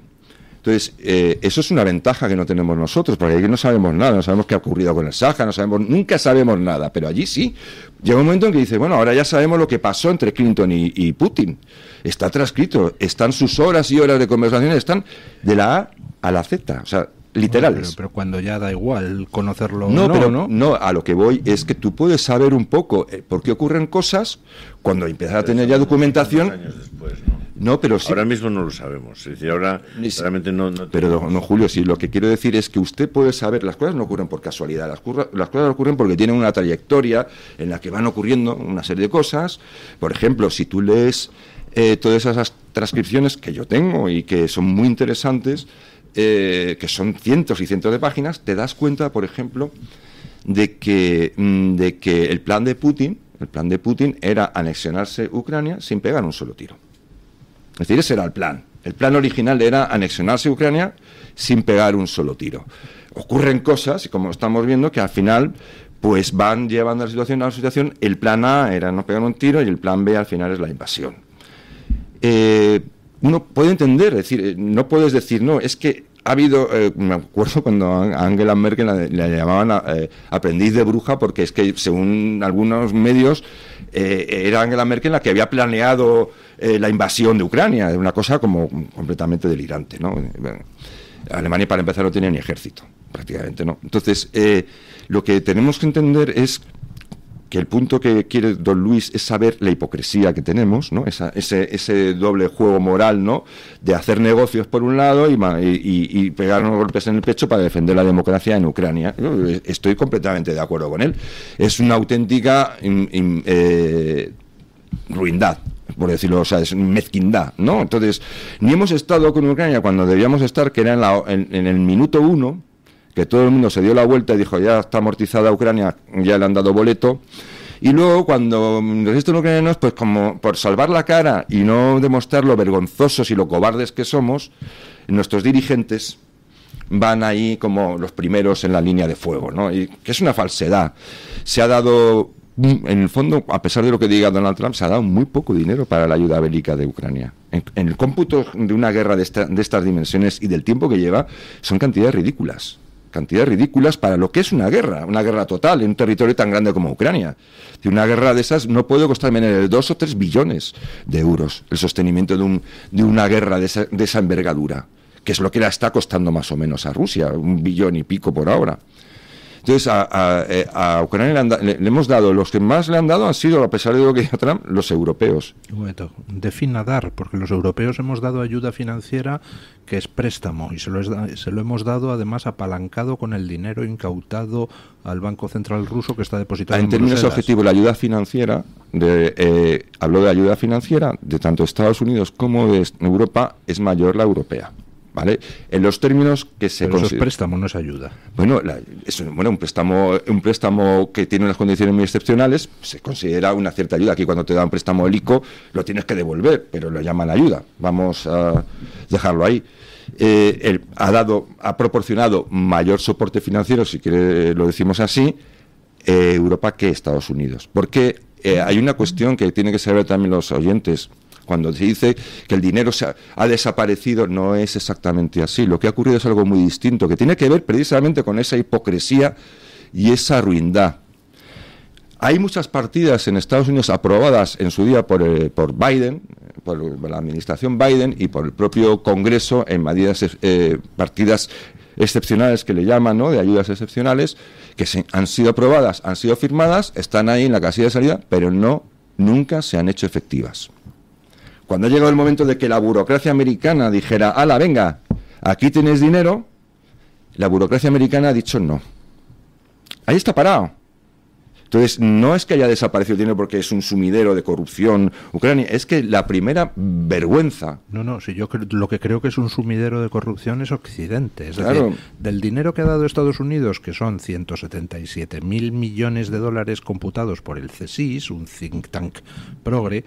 Speaker 5: Entonces, eso es una ventaja que no tenemos nosotros, porque aquí no sabemos nada, no sabemos qué ha ocurrido con el Sáhara, nunca sabemos nada, pero allí sí. Llega un momento en que dice, bueno, ahora ya sabemos lo que pasó entre Clinton y Putin. Está transcrito, están sus horas y horas de conversaciones, están de la A a la Z, o sea, literales.
Speaker 2: Pero cuando ya da igual conocerlo.
Speaker 5: No, a lo que voy es que tú puedes saber un poco por qué ocurren cosas cuando empiezas a tener ya documentación.
Speaker 3: Años después, ¿no?
Speaker 5: No, pero sí.
Speaker 3: Ahora mismo no lo sabemos. Es decir, ahora realmente no.
Speaker 5: Pero no, Julio, sí, lo que quiero decir es que usted puede saber, las cosas no ocurren por casualidad, las cosas ocurren porque tienen una trayectoria en la que van ocurriendo una serie de cosas. Por ejemplo, si tú lees todas esas transcripciones que yo tengo y que son muy interesantes, que son cientos y cientos de páginas, te das cuenta, por ejemplo, de que el plan de Putin era anexionarse Ucrania sin pegar un solo tiro. Es decir, ese era el plan. El plan original era anexionarse Ucrania sin pegar un solo tiro. Ocurren cosas, y como estamos viendo, que al final pues van llevando la situación. El plan A era no pegar un tiro y el plan B al final es la invasión. Uno puede entender, es decir, no puedes decir, no, es que ha habido, me acuerdo cuando a Angela Merkel la llamaban aprendiz de bruja, porque es que según algunos medios era Angela Merkel la que había planeado la invasión de Ucrania, una cosa como completamente delirante, ¿no? Alemania, para empezar, no tenía ni ejército, prácticamente, ¿no? Entonces, lo que tenemos que entender es que el punto que quiere don Luis es saber la hipocresía que tenemos, ¿no? Ese doble juego moral, ¿no? De hacer negocios por un lado y pegarnos golpes en el pecho para defender la democracia en Ucrania. Yo estoy completamente de acuerdo con él. Es una auténtica ruindad, por decirlo, o sea, es mezquindad, ¿no? Entonces, ni hemos estado con Ucrania cuando debíamos estar, que era en el minuto 1, que todo el mundo se dio la vuelta y dijo, ya está amortizada Ucrania, ya le han dado boleto. Y luego, cuando el resto de ucranianos, pues como por salvar la cara y no demostrar lo vergonzosos y lo cobardes que somos, nuestros dirigentes van ahí como los primeros en la línea de fuego, ¿no? Y que es una falsedad. Se ha dado, en el fondo, a pesar de lo que diga Donald Trump, se ha dado muy poco dinero para la ayuda bélica de Ucrania. En el cómputo de una guerra de estas dimensiones y del tiempo que lleva, son cantidades ridículas para lo que es una guerra total en un territorio tan grande como Ucrania. Una guerra de esas no puede costar menos de 2 o 3 billones de euros el sostenimiento de una guerra de esa envergadura, que es lo que le está costando más o menos a Rusia, 1 billón y pico por ahora. Entonces, a Ucrania le hemos dado, los que más le han dado han sido, a pesar de lo que dijo Trump, los europeos.
Speaker 2: Un momento, defina dar, porque los europeos hemos dado ayuda financiera que es préstamo, y se lo hemos dado además apalancado con el dinero incautado al Banco Central ruso que está depositado en
Speaker 5: términos
Speaker 2: Bruselas.
Speaker 5: objetivos, la ayuda financiera, habló de ayuda financiera de tanto Estados Unidos como de Europa, es mayor la europea. ¿Vale? En los términos que se
Speaker 2: considera. Eso es préstamo, no es ayuda.
Speaker 5: Bueno, un préstamo que tiene unas condiciones muy excepcionales, se considera una cierta ayuda. Aquí cuando te dan un préstamo el ICO, lo tienes que devolver, pero lo llaman ayuda. Vamos a dejarlo ahí. Ha proporcionado mayor soporte financiero, si quiere lo decimos así, Europa que Estados Unidos. Porque hay una cuestión que tienen que saber también los oyentes. Cuando se dice que el dinero ha desaparecido, no es exactamente así. Lo que ha ocurrido es algo muy distinto, que tiene que ver precisamente con esa hipocresía y esa ruindad. Hay muchas partidas en Estados Unidos aprobadas en su día por Biden, por la administración Biden y por el propio Congreso en partidas excepcionales que le llaman, ¿no?, de ayudas excepcionales, que han sido aprobadas, han sido firmadas, están ahí en la casilla de salida, pero nunca se han hecho efectivas. Cuando ha llegado el momento de que la burocracia americana dijera, ¡hala, venga, aquí tenéis dinero!, la burocracia americana ha dicho no. Ahí está parado. Entonces, no es que haya desaparecido el dinero porque es un sumidero de corrupción Ucrania, es que la primera vergüenza...
Speaker 2: No, si yo lo que creo que es un sumidero de corrupción es Occidente. Es decir, del dinero que ha dado Estados Unidos, que son 177.000 millones de dólares computados por el CSIS, un think tank progre,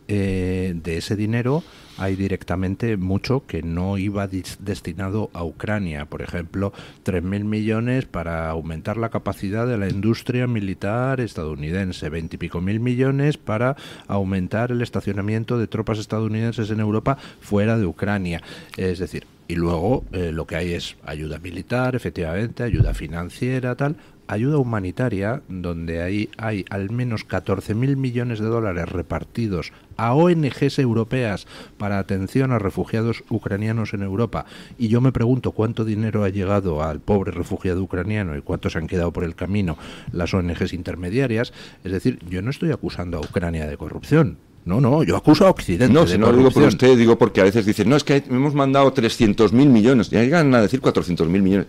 Speaker 2: de ese dinero hay directamente mucho que no iba destinado a Ucrania. Por ejemplo, 3.000 millones para aumentar la capacidad de la industria militar estadounidense, 20 y pico mil millones para aumentar el estacionamiento de tropas estadounidenses en Europa fuera de Ucrania. Es decir, Y luego lo que hay es ayuda militar, efectivamente, ayuda financiera, tal, ayuda humanitaria, donde hay al menos 14.000 millones de dólares repartidos a ONGs europeas para atención a refugiados ucranianos en Europa. Y yo me pregunto cuánto dinero ha llegado al pobre refugiado ucraniano y cuántos han quedado por el camino las ONGs intermediarias. Es decir, yo no estoy acusando a Ucrania de corrupción. No, yo acuso a Occidente.
Speaker 5: No, si no lo digo por usted, digo porque a veces dicen, no, es que hemos mandado 300.000 millones, ya llegan a decir 400.000 millones.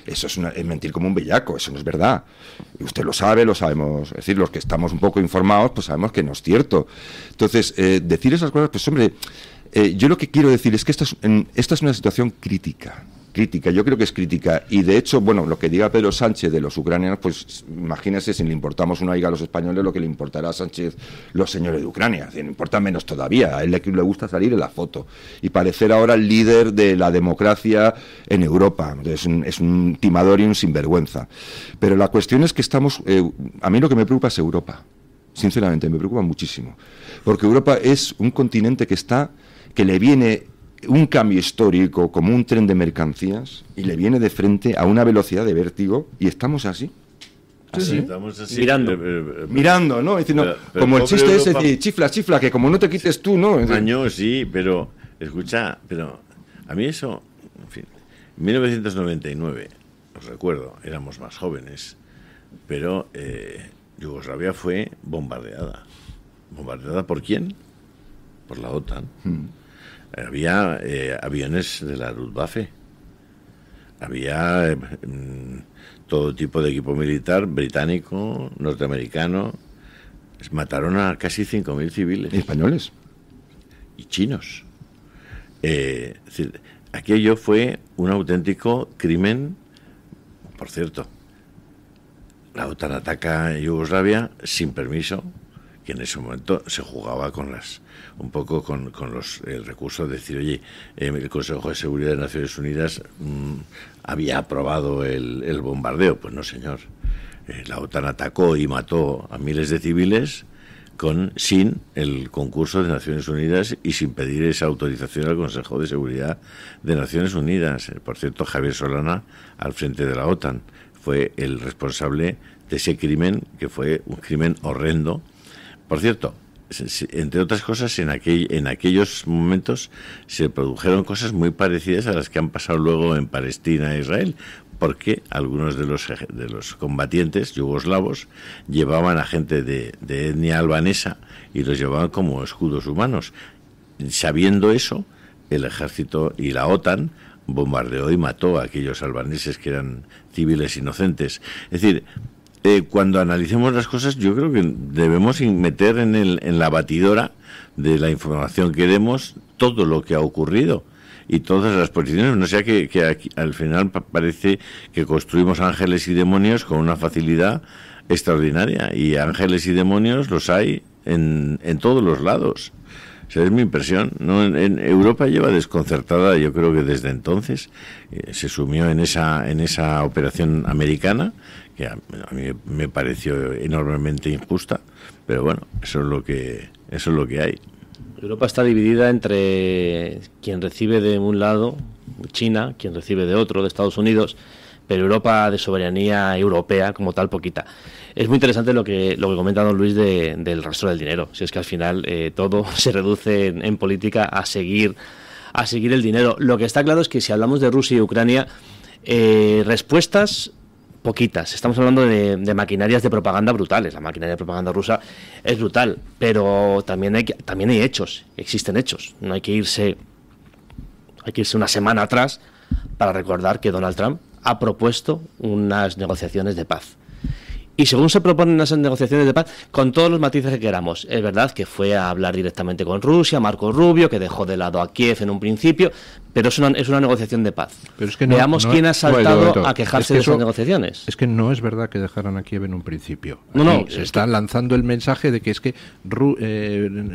Speaker 5: Eso es mentir como un bellaco, eso no es verdad. Y usted lo sabe, lo sabemos. Es decir, los que estamos un poco informados, pues sabemos que no es cierto. Entonces, decir esas cosas, pues hombre, yo lo que quiero decir es que esta es una situación crítica, yo creo que es crítica, y de hecho, bueno, lo que diga Pedro Sánchez de los ucranianos, pues imagínese, si le importamos una higa a los españoles, lo que le importará a Sánchez los señores de Ucrania, le importa menos todavía, a él le gusta salir en la foto y parecer ahora el líder de la democracia en Europa. Es un timador y un sinvergüenza, pero la cuestión es que a mí lo que me preocupa es Europa, sinceramente, me preocupa muchísimo, porque Europa es un continente que le viene un cambio histórico como un tren de mercancías y le viene de frente a una velocidad de vértigo y estamos así.
Speaker 3: Así. Estamos así.
Speaker 5: Mirando, ¿no? Diciendo, como el chiste ese de chifla, que como no te quites tú, ¿no?
Speaker 3: Un año, sí, pero escucha, pero a mí eso, en fin, 1999, os recuerdo, éramos más jóvenes, pero Yugoslavia fue bombardeada. ¿Bombardeada por quién? Por la OTAN. Había aviones de la Luftwaffe, había todo tipo de equipo militar británico, norteamericano. Mataron a casi 5.000 civiles.
Speaker 5: Españoles.
Speaker 3: Y chinos. Es decir, aquello fue un auténtico crimen. Por cierto, la OTAN ataca a Yugoslavia sin permiso, que en ese momento se jugaba con el recurso de decir, oye, el Consejo de Seguridad de Naciones Unidas había aprobado el bombardeo. Pues no, señor. La OTAN atacó y mató a miles de civiles sin el concurso de Naciones Unidas y sin pedir esa autorización al Consejo de Seguridad de Naciones Unidas. Por cierto, Javier Solana, al frente de la OTAN, fue el responsable de ese crimen, que fue un crimen horrendo. Por cierto, entre otras cosas, en aquellos momentos se produjeron cosas muy parecidas a las que han pasado luego en Palestina e Israel, porque algunos de los combatientes yugoslavos llevaban a gente de etnia albanesa y los llevaban como escudos humanos. Sabiendo eso, el ejército y la OTAN bombardeó y mató a aquellos albaneses que eran civiles inocentes. Es decir, cuando analicemos las cosas, yo creo que debemos meter en la batidora de la información que demos todo lo que ha ocurrido y todas las posiciones. No sea que aquí, al final parece que construimos ángeles y demonios con una facilidad extraordinaria, y ángeles y demonios los hay en todos los lados. O sea, es mi impresión, ¿no? En Europa lleva desconcertada, yo creo que desde entonces se sumió en esa operación americana, que a mí me pareció enormemente injusta, pero bueno, eso es lo que hay.
Speaker 4: Europa está dividida entre quien recibe de un lado, China, quien recibe de otro, de Estados Unidos, pero Europa de soberanía europea como tal poquita. Es muy interesante lo que comenta don Luis del rastro del dinero. Si es que al final todo se reduce en política a seguir el dinero. Lo que está claro es que si hablamos de Rusia y Ucrania, respuestas poquitas. Estamos hablando de maquinarias de propaganda brutales. La maquinaria de propaganda rusa es brutal, pero también hay hechos, existen hechos. No hay que irse una semana atrás para recordar que Donald Trump ha propuesto unas negociaciones de paz. Y según se proponen esas negociaciones de paz, con todos los matices que queramos, es verdad que fue a hablar directamente con Rusia, Marco Rubio, que dejó de lado a Kiev en un principio, pero es una negociación de paz.
Speaker 2: Pero es que
Speaker 4: veamos quién ha saltado a quejarse de esas negociaciones.
Speaker 2: Es que no es verdad que dejaran a Kiev en un principio. Se está lanzando el mensaje de que es que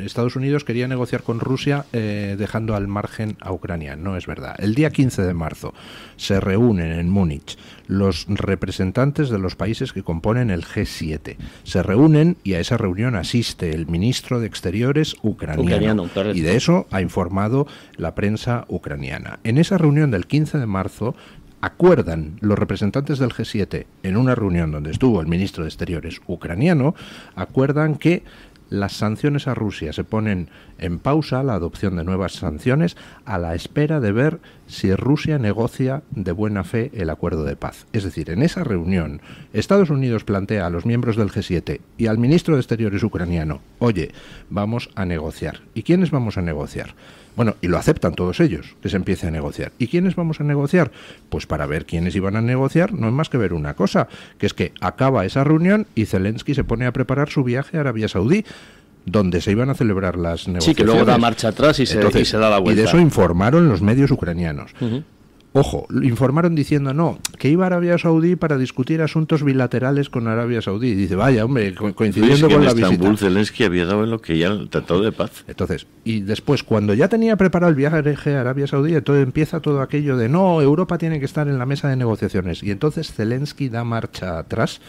Speaker 2: Estados Unidos quería negociar con Rusia dejando al margen a Ucrania. No es verdad. El día 15 de marzo se reúnen en Múnich los representantes de los países que componen el G7. Se reúnen y a esa reunión asiste el ministro de Exteriores ucraniano. Y de eso ha informado la prensa ucraniana. En esa reunión del 15 de marzo acuerdan los representantes del G7, en una reunión donde estuvo el ministro de Exteriores ucraniano, acuerdan que las sanciones a Rusia se ponen en pausa, la adopción de nuevas sanciones, a la espera de ver si Rusia negocia de buena fe el acuerdo de paz. Es decir, en esa reunión, Estados Unidos plantea a los miembros del G7 y al ministro de Exteriores ucraniano, oye, vamos a negociar. ¿Y quiénes vamos a negociar? Bueno, y lo aceptan todos ellos, que se empiece a negociar. ¿Y quiénes vamos a negociar? Pues para ver quiénes iban a negociar, no hay más que ver una cosa, que es que acaba esa reunión y Zelensky se pone a preparar su viaje a Arabia Saudí, donde se iban a celebrar las negociaciones.
Speaker 4: Sí, que luego da marcha atrás y se da la vuelta.
Speaker 2: Y de eso informaron los medios ucranianos. Ojo, informaron diciendo que iba a Arabia Saudí para discutir asuntos bilaterales con Arabia Saudí. Y dice, vaya, hombre, coincidiendo con la visita.
Speaker 3: En Estambul Zelensky había dado en lo que ya el tratado de paz.
Speaker 2: Entonces, y después, cuando ya tenía preparado el viaje a Arabia Saudí, entonces empieza todo aquello de, no, Europa tiene que estar en la mesa de negociaciones. Y entonces Zelensky da marcha atrás.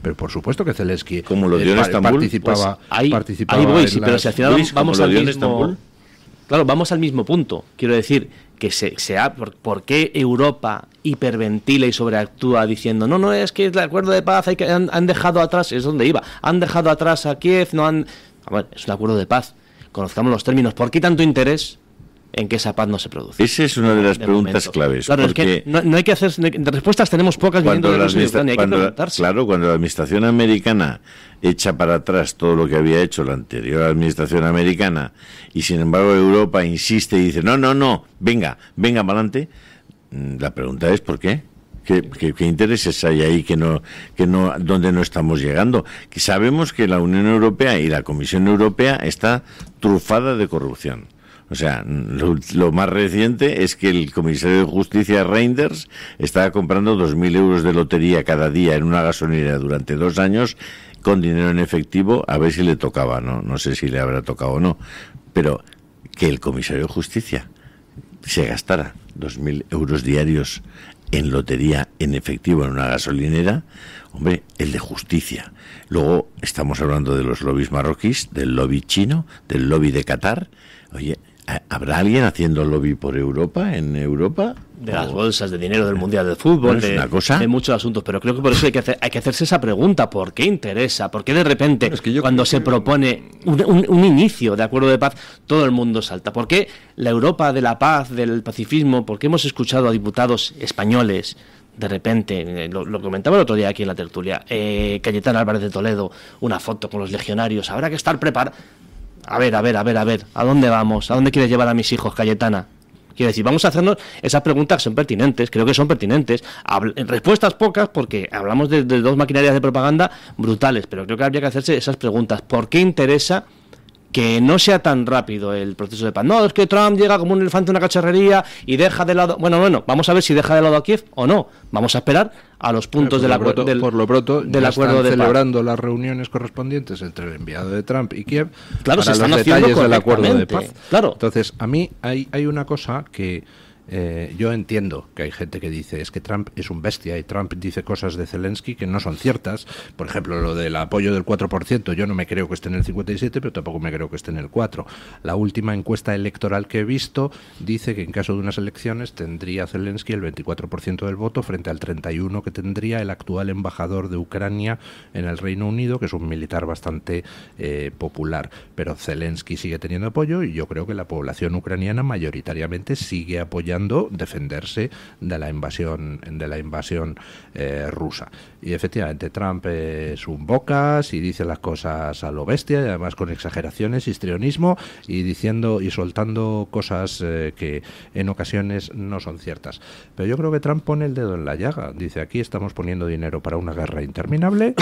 Speaker 2: Pero por supuesto que Zelensky
Speaker 3: como lo dio en Estambul,
Speaker 2: participaba
Speaker 4: ahí voy, sí, pero si al final vamos al mismo... Claro, vamos al mismo punto. Quiero decir que ¿por qué Europa hiperventila y sobreactúa diciendo no, es que el acuerdo de paz han dejado atrás, es donde iba, han dejado atrás a Kiev, es un acuerdo de paz, conozcamos los términos, ¿por qué tanto interés en que esa paz no se produce?
Speaker 3: Esa es una de las preguntas claves.
Speaker 4: Claro,
Speaker 3: porque
Speaker 4: es que no hay que hacer... De respuestas tenemos pocas viniendo de Rusia y Ucrania, hay que preguntarse.
Speaker 3: Claro, cuando la administración americana echa para atrás todo lo que había hecho la anterior administración americana y sin embargo Europa insiste y dice no, venga para adelante, la pregunta es ¿por qué? ¿Qué intereses hay ahí donde no estamos llegando? Que sabemos que la Unión Europea y la Comisión Europea está trufada de corrupción. O sea, lo más reciente es que el comisario de Justicia Reinders estaba comprando 2.000 euros de lotería cada día en una gasolinera durante 2 años con dinero en efectivo, a ver si le tocaba, no sé si le habrá tocado o no, pero que el comisario de Justicia se gastara 2.000 euros diarios en lotería en efectivo en una gasolinera, hombre, el de justicia. Luego estamos hablando de los lobbies marroquíes, del lobby chino, del lobby de Qatar. Oye, ¿habrá alguien haciendo lobby por Europa, en Europa?
Speaker 4: De las bolsas de dinero del Mundial de Fútbol, de muchos asuntos, pero creo que por eso hay que hacerse esa pregunta, ¿por qué interesa? ¿Por qué de repente, cuando se propone un inicio de acuerdo de paz, todo el mundo salta? ¿Por qué la Europa de la paz, del pacifismo, por qué hemos escuchado a diputados españoles, de repente, lo comentaba el otro día aquí en la tertulia, Cayetana Álvarez de Toledo, una foto con los legionarios, habrá que estar preparados? A ver, ¿a dónde vamos? ¿A dónde quieres llevar a mis hijos, Cayetana? Quiero decir, vamos a hacernos esas preguntas que son pertinentes, creo que son pertinentes. Respuestas pocas porque hablamos de 2 maquinarias de propaganda brutales, pero creo que habría que hacerse esas preguntas. ¿Por qué interesa que no sea tan rápido el proceso de paz? No, es que Trump llega como un elefante a una cacharrería y deja de lado... Bueno, vamos a ver si deja de lado a Kiev o no. Vamos a esperar a los puntos del acuerdo de paz.
Speaker 2: Por lo pronto, ya están celebrando las reuniones correspondientes entre el enviado de Trump y Kiev para los detalles del acuerdo de paz.
Speaker 4: Claro.
Speaker 2: Entonces, a mí hay una cosa que... yo entiendo que hay gente que dice es que Trump es un bestia y Trump dice cosas de Zelensky que no son ciertas. Por ejemplo, lo del apoyo del 4%, yo no me creo que esté en el 57, pero tampoco me creo que esté en el 4. La última encuesta electoral que he visto dice que en caso de unas elecciones tendría Zelensky el 24% del voto frente al 31% que tendría el actual embajador de Ucrania en el Reino Unido, que es un militar bastante popular. Pero Zelensky sigue teniendo apoyo y yo creo que la población ucraniana mayoritariamente sigue apoyando defenderse de la invasión rusa. Y efectivamente Trump es un bocas y dice las cosas a lo bestia y además con exageraciones, histrionismo y diciendo y soltando cosas que en ocasiones no son ciertas. Pero yo creo que Trump pone el dedo en la llaga. Dice, aquí estamos poniendo dinero para una guerra interminable.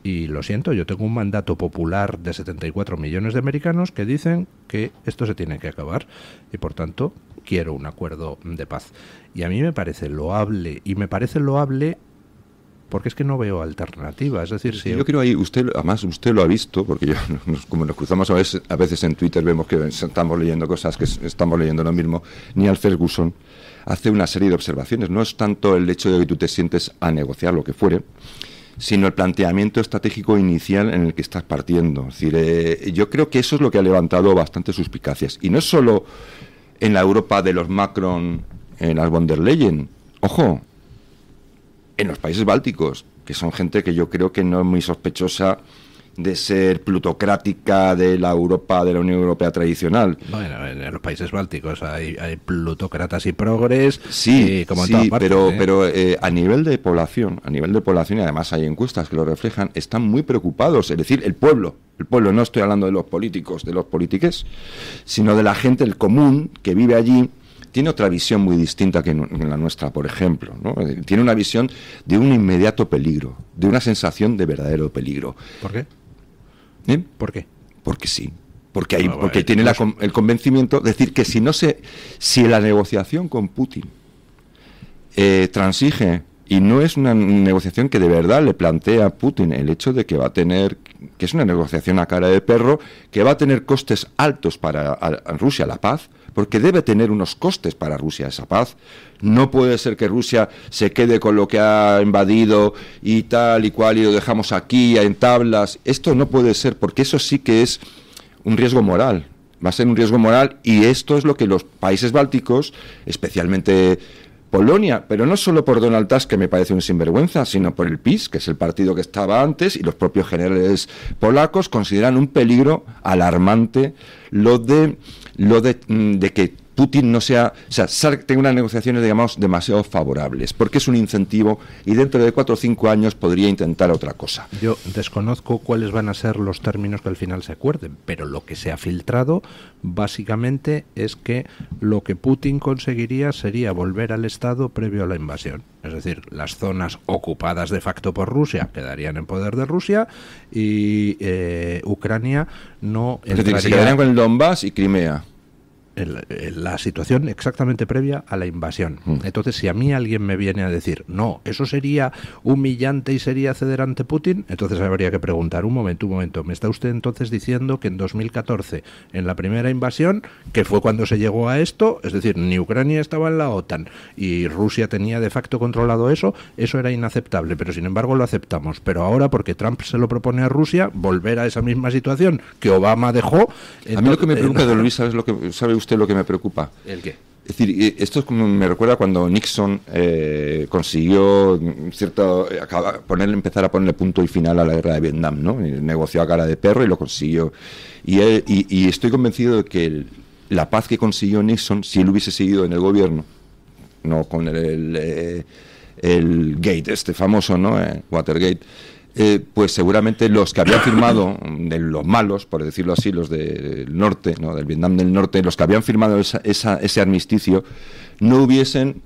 Speaker 2: Y lo siento, yo tengo un mandato popular de 74 millones de americanos que dicen que esto se tiene que acabar. Y por tanto, quiero un acuerdo de paz. Y a mí me parece loable, porque es que no veo alternativa. Es decir, si
Speaker 5: yo creo ahí, usted lo ha visto, porque yo, como nos cruzamos a veces en Twitter, vemos que estamos leyendo cosas que estamos leyendo lo mismo. Neil Ferguson hace una serie de observaciones. No es tanto el hecho de que tú te sientes a negociar lo que fuere, sino el planteamiento estratégico inicial en el que estás partiendo. Es decir, yo creo que eso es lo que ha levantado bastantes suspicacias. Y no es solo en la Europa de los Macron, en las von der Leyen. Ojo, en los países bálticos, que son gente que yo creo que no es muy sospechosa de ser plutocrática de la Europa, de la Unión Europea tradicional.
Speaker 2: Bueno, en los países bálticos hay plutócratas y progres,
Speaker 5: sí,
Speaker 2: como en todas partes,
Speaker 5: pero a nivel de población, y además hay encuestas que lo reflejan, están muy preocupados. Es decir, el pueblo, no estoy hablando de los políticos, de los politiques, sino de la gente, el común que vive allí, tiene otra visión muy distinta que en la nuestra, por ejemplo, ¿no? Tiene una visión de un inmediato peligro, de una sensación de verdadero peligro.
Speaker 2: ¿Por qué? ¿Por qué?
Speaker 5: Porque sí. Porque tiene el convencimiento de decir que si la negociación con Putin transige, y no es una negociación que de verdad le plantea a Putin el hecho de que va a tener, que es una negociación a cara de perro, que va a tener costes altos para a Rusia la paz, porque debe tener unos costes para Rusia esa paz. No puede ser que Rusia se quede con lo que ha invadido y tal y cual y lo dejamos aquí en tablas. Esto no puede ser, porque eso sí que es un riesgo moral. Va a ser un riesgo moral, y esto es lo que los países bálticos, especialmente Polonia, pero no solo por Donald Tusk, que me parece un sinvergüenza, sino por el PiS, que es el partido que estaba antes, y los propios generales polacos consideran un peligro alarmante lo de que Putin tenga unas negociaciones, digamos, demasiado favorables, porque es un incentivo y dentro de 4 o 5 años podría intentar otra cosa.
Speaker 2: Yo desconozco cuáles van a ser los términos que al final se acuerden, pero lo que se ha filtrado básicamente es que lo que Putin conseguiría sería volver al estado previo a la invasión. Es decir, las zonas ocupadas de facto por Rusia quedarían en poder de Rusia y Ucrania no entraría.
Speaker 5: Es decir, que se quedarían con el Donbass y Crimea.
Speaker 2: La situación exactamente previa a la invasión. Entonces, si a mí alguien me viene a decir, no, eso sería humillante y sería ceder ante Putin, entonces habría que preguntar, un momento, ¿me está usted entonces diciendo que en 2014, en la primera invasión, que fue cuando se llegó a esto, es decir, ni Ucrania estaba en la OTAN y Rusia tenía de facto controlado eso era inaceptable, pero sin embargo lo aceptamos, pero ahora porque Trump se lo propone a Rusia, volver a esa misma situación que Obama dejó?
Speaker 5: A mí lo que me preocupa, don Luis, ¿sabe usted lo que me preocupa?
Speaker 2: ¿El qué?
Speaker 5: Es decir, esto es como me recuerda cuando Nixon consiguió empezar a ponerle punto y final a la guerra de Vietnam, ¿no? Negoció a cara de perro y lo consiguió. Y estoy convencido de que la paz que consiguió Nixon, si él hubiese seguido en el gobierno, no con el Gate, este famoso, ¿no? Watergate, pues seguramente los que habían firmado, de los malos, por decirlo así, los del norte, ¿no? Del Vietnam del norte, los que habían firmado ese armisticio, no hubiesen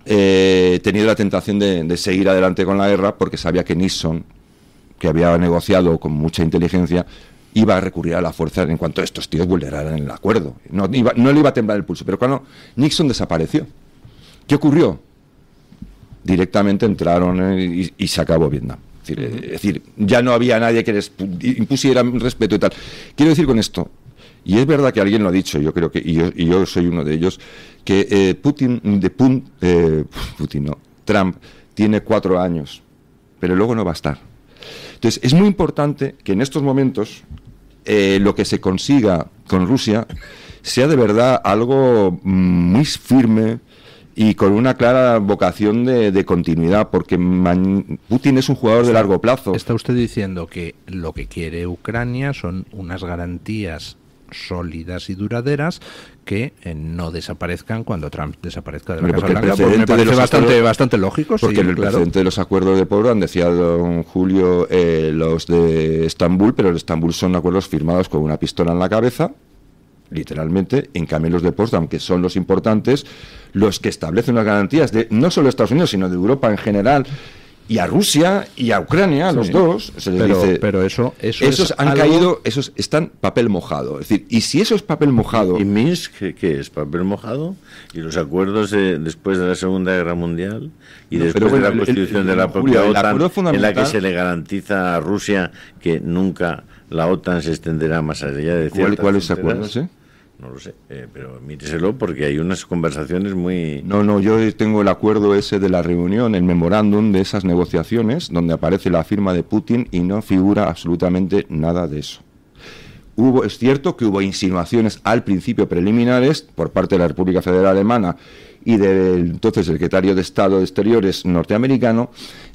Speaker 5: tenido la tentación de seguir adelante con la guerra, porque sabía que Nixon, que había negociado con mucha inteligencia, iba a recurrir a la fuerza en cuanto estos tíos vulneraran el acuerdo. No le iba a temblar el pulso. Pero cuando Nixon desapareció, ¿qué ocurrió? Directamente entraron y se acabó Vietnam. Es decir, ya no había nadie que les impusiera respeto y tal. Quiero decir con esto, y es verdad que alguien lo ha dicho, yo creo que, y yo soy uno de ellos, que Trump tiene 4 años, pero luego no va a estar. Entonces, es muy importante que en estos momentos lo que se consiga con Rusia sea de verdad algo muy firme y con una clara vocación de continuidad, porque Putin es un jugador de largo plazo.
Speaker 2: Está usted diciendo que lo que quiere Ucrania son unas garantías sólidas y duraderas que no desaparezcan cuando Trump desaparezca de la Casa Blanca. Pues me parece bastante lógico.
Speaker 5: Porque
Speaker 2: sí,
Speaker 5: el precedente de los acuerdos de Potsdam, decía don Julio, los de Estambul, pero los de Estambul son acuerdos firmados con una pistola en la cabeza, literalmente. En cambio los de Potsdam, que son los importantes, los que establecen las garantías de no solo de Estados Unidos, sino de Europa en general, y a Rusia y a Ucrania, los dos, se les dice...
Speaker 2: Pero esos
Speaker 5: han
Speaker 2: algo...
Speaker 5: caído, esos están papel mojado. Es decir, y si eso es papel mojado...
Speaker 3: ¿Y Minsk qué es? ¿Papel mojado? ¿Y los acuerdos después de la Segunda Guerra Mundial? ¿Y después de la constitución de la propia OTAN, en la que se le garantiza a Rusia que nunca la OTAN se extenderá más allá de ciertas
Speaker 5: ¿Cuáles acuerdos,
Speaker 3: No lo sé, pero míreselo porque hay unas conversaciones muy...
Speaker 5: No, yo tengo el acuerdo ese de la reunión, el memorándum de esas negociaciones, donde aparece la firma de Putin y no figura absolutamente nada de eso. Es cierto que hubo insinuaciones al principio preliminares por parte de la República Federal Alemana y del entonces secretario de Estado de Exteriores norteamericano,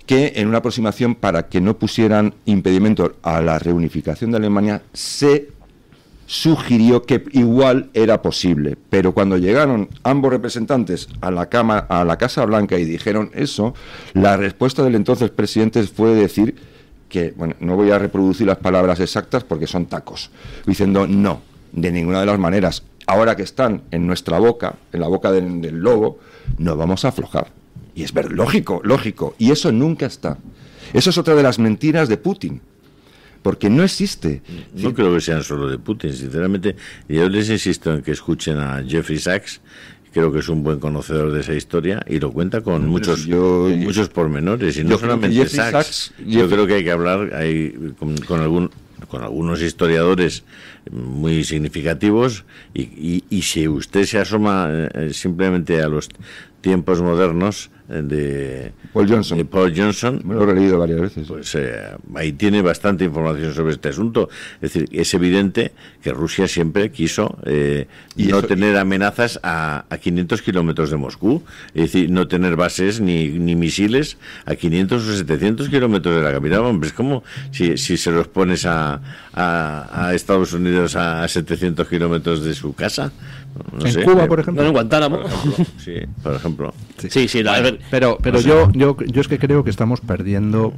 Speaker 5: que en una aproximación para que no pusieran impedimento a la reunificación de Alemania, se sugirió que igual era posible, pero cuando llegaron ambos representantes a la Casa Blanca y dijeron eso, la respuesta del entonces presidente fue decir que, bueno, no voy a reproducir las palabras exactas porque son tacos, diciendo no, de ninguna de las maneras, ahora que están en nuestra boca, en la boca del lobo, no vamos a aflojar. Y es lógico, y eso nunca está. Eso es otra de las mentiras de Putin. Porque no existe.
Speaker 3: No creo que sean solo de Putin, sinceramente. Yo les insisto en que escuchen a Jeffrey Sachs, creo que es un buen conocedor de esa historia y lo cuenta con muchos pormenores. Y no solamente Sachs, yo creo que hay que hablar con algunos historiadores muy significativos y si usted se asoma simplemente a los tiempos modernos de Paul Johnson,
Speaker 5: me lo he leído varias veces.
Speaker 3: Pues ahí tiene bastante información sobre este asunto. Es decir, es evidente que Rusia siempre quiso no tener amenazas a 500 kilómetros de Moscú, es decir, no tener bases ni misiles a 500 o 700 kilómetros de la capital. Hombre, es como si se los pones a Estados Unidos a 700 kilómetros de su casa. No
Speaker 2: en
Speaker 3: sé,
Speaker 2: Cuba, por ejemplo.
Speaker 4: En Guantánamo.
Speaker 3: Por ejemplo.
Speaker 4: Sí, a ver.
Speaker 2: Pero
Speaker 3: no sé.
Speaker 2: yo es que creo que estamos perdiendo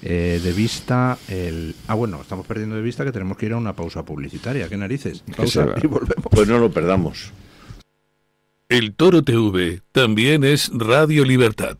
Speaker 2: de vista estamos perdiendo de vista que tenemos que ir a una pausa publicitaria. ¿Qué narices? Pausa y volvemos.
Speaker 3: Pues no lo perdamos.
Speaker 1: El Toro TV también es Radio Libertad.